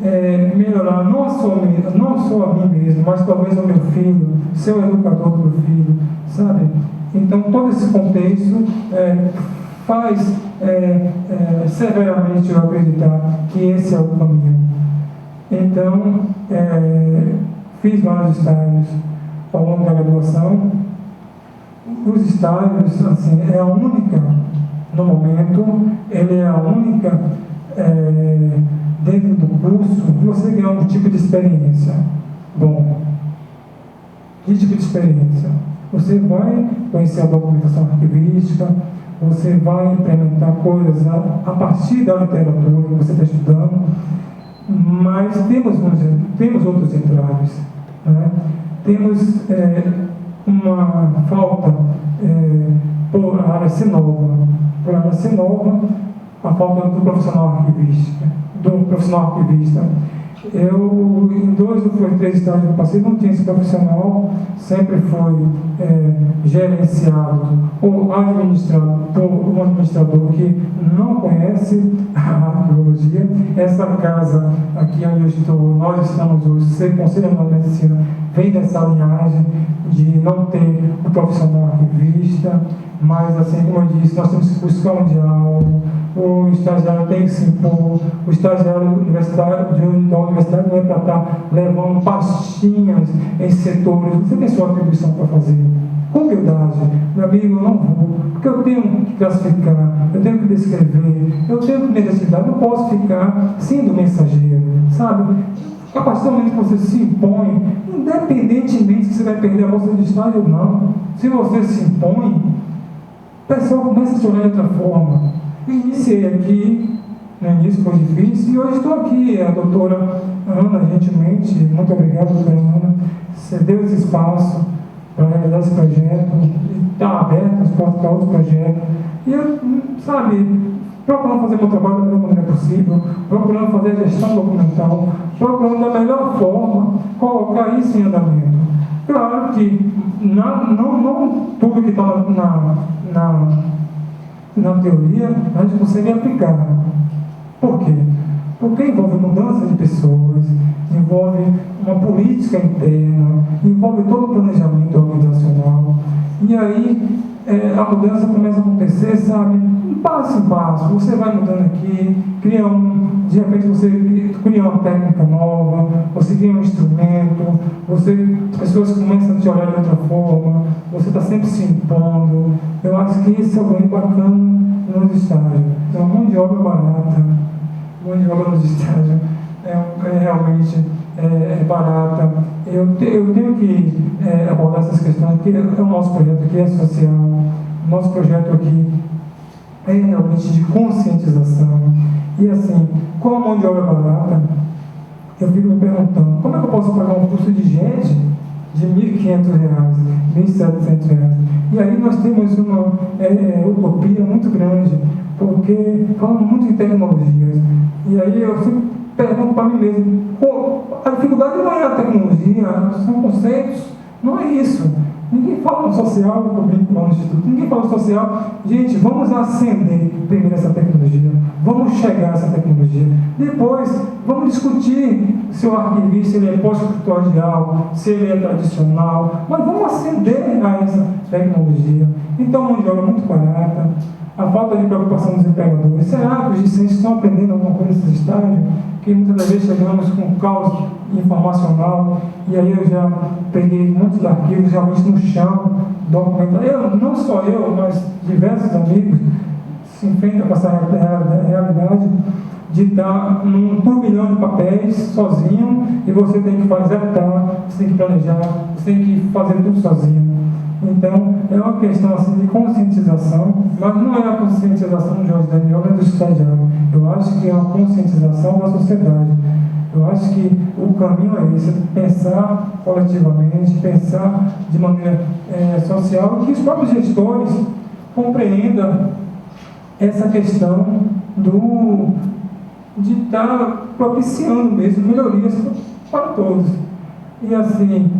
melhorar não só a mim mesmo, mas talvez ao meu filho, ser o educador do meu filho, sabe? Então, todo esse contexto faz severamente eu acreditar que esse é o caminho. Então, fiz vários estágios ao longo da graduação. Os estágios, assim, é a única, no momento, ele é a única, dentro do curso, que você ganha um tipo de experiência. Bom, que tipo de experiência? Você vai conhecer a documentação arquivística, você vai implementar coisas a partir da literatura que você está estudando, mas temos outros entraves, né? Temos uma falta por área sinova. Por área sinova, a falta do profissional arquivista. Eu, em 2 ou 3 estágios que eu passei, não tinha esse profissional, sempre foi gerenciado ou administrado por um administrador que não conhece a arqueologia. Essa casa aqui onde eu estou, nós estamos hoje, ser Conselho Nacional de Medicina, vem dessa linhagem de não ter o profissional arquivista, mas, assim como eu disse, nós temos que buscar um diálogo. O estagiário tem que se impor, o estagiário universitário da universidade não é para estar levando pastinhas em setores. Você tem sua atribuição para fazer. Com humildade, meu amigo, eu não vou, porque eu tenho que classificar, eu tenho que descrever, eu tenho que me identificar, não posso ficar sendo mensageiro, sabe? A partir do momento que você se impõe, independentemente se você vai perder a bolsa de estágio ou não, se você se impõe, o pessoal começa a se olhar de outra forma. Iniciei aqui, no início foi difícil, e hoje estou aqui. A doutora Ana, gentilmente, muito obrigado, doutora Ana, cedeu esse espaço para realizar esse projeto, e está aberto as portas para outros projetos. E eu, sabe, procurando fazer meu trabalho da melhor maneira possível, procurando fazer a gestão documental, procurando da melhor forma colocar isso em andamento. Claro que não tudo que está na teoria a gente consegue aplicar. Por quê? Porque envolve mudança de pessoas, envolve uma política interna, envolve todo o planejamento organizacional. E aí a mudança começa a acontecer, sabe, passo em passo. Você vai mudando aqui, de repente você cria uma técnica nova, você cria um instrumento, as pessoas começam a te olhar de outra forma, você está sempre se impondo. Eu acho que esse é o ganho bacana nos estágios. Então, a mão de obra barata, mão de obra nos estágios realmente barata. Eu tenho que abordar essas questões, porque o nosso projeto aqui é social, o nosso projeto aqui é realmente de conscientização. E assim, com a mão de obra barata, eu fico me perguntando, como é que eu posso pagar um curso de gente de R$ 1.500, R$ 1.700? E aí nós temos uma utopia muito grande, porque falamos muito em tecnologias. E aí eu sempre pergunto para mim mesmo, a dificuldade não é a tecnologia, são conceitos, não é isso. Ninguém fala no social, eu brinco lá no Instituto, ninguém fala no social. Gente, vamos acender primeiro essa tecnologia, vamos chegar a essa tecnologia. Depois, vamos discutir se o arquivista ele é pós-tutorial, se ele é tradicional, mas vamos acender a essa tecnologia. Então, mão de obra muito barata, a falta de preocupação dos empregadores. Será que os discentes estão aprendendo alguma coisa nesses estágios? Que muitas das vezes chegamos com um caos informacional, e aí eu já peguei muitos arquivos realmente no chão, documentado. Não só eu, mas diversos amigos se enfrentam com essa realidade de estar num turbilhão de papéis sozinho e você tem que executar, você tem que planejar, você tem que fazer tudo sozinho. Então, é uma questão assim, de conscientização, mas não é a conscientização do Jorge Daniel nem do estagiário. Eu acho que é uma conscientização da sociedade. Eu acho que o caminho é esse, pensar coletivamente, pensar de maneira social, que os próprios gestores compreendam essa questão de estar propiciando mesmo melhorias para todos. E assim,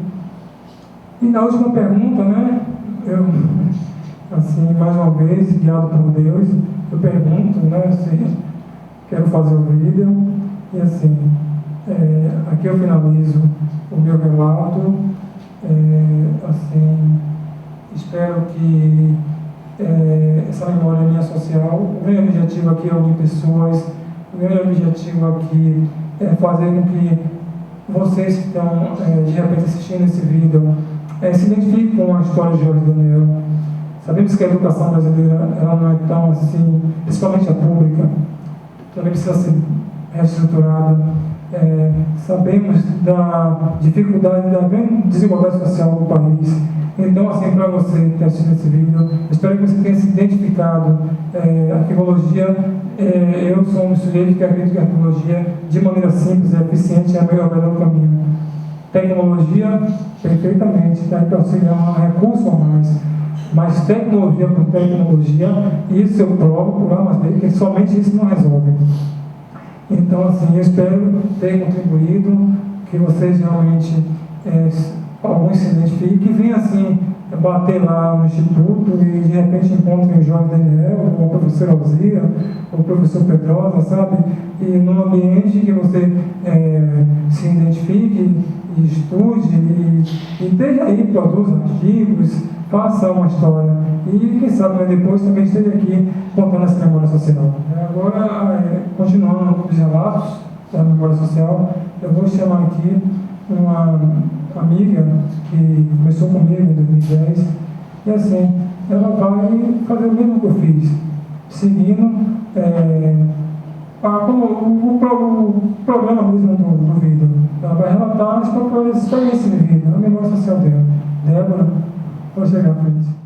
e na última pergunta, né, eu, assim, mais uma vez, guiado por Deus, eu pergunto, né, se quero fazer o vídeo, e assim, aqui eu finalizo o meu relato, assim, espero que essa memória minha social, o grande objetivo aqui é unir pessoas, o grande objetivo aqui é fazer com que vocês que estão de repente assistindo esse vídeo se identifiquem com a história de Jorge Daniel. Sabemos que a educação brasileira ela não é tão assim, principalmente a pública, também precisa ser reestruturada. Sabemos da dificuldade, da grande desigualdade social do país. Então, assim, para você que está assistindo esse vídeo, espero que você tenha se identificado. Arqueologia, eu sou um sujeito que acredito que a arqueologia, de maneira simples e eficiente, é o melhor caminho. Tecnologia, perfeitamente, está aí para auxiliar um recurso a mais. Mas tecnologia por tecnologia, isso eu provo por A mais B, que somente isso não resolve. Então, assim, eu espero ter contribuído, que vocês realmente, alguns se identifiquem, que venham, assim, bater lá no instituto e, de repente, encontrem o Jorge Daniel, ou o professor Alzira, ou o professor Pedrosa, sabe? E num ambiente que você se identifique e estude e esteja aí, produza artigos, faça uma história. E, quem sabe, depois também esteja aqui contando essa memória social. Agora, continuando com os relatos da memória social, eu vou chamar aqui uma amiga que começou comigo em 2010, e assim, ela vai fazer o mesmo que eu fiz, seguindo o programa mesmo do vídeo. Ela vai relatar as próprias experiências de vida, a memória social dela. Débora, pode chegar à frente.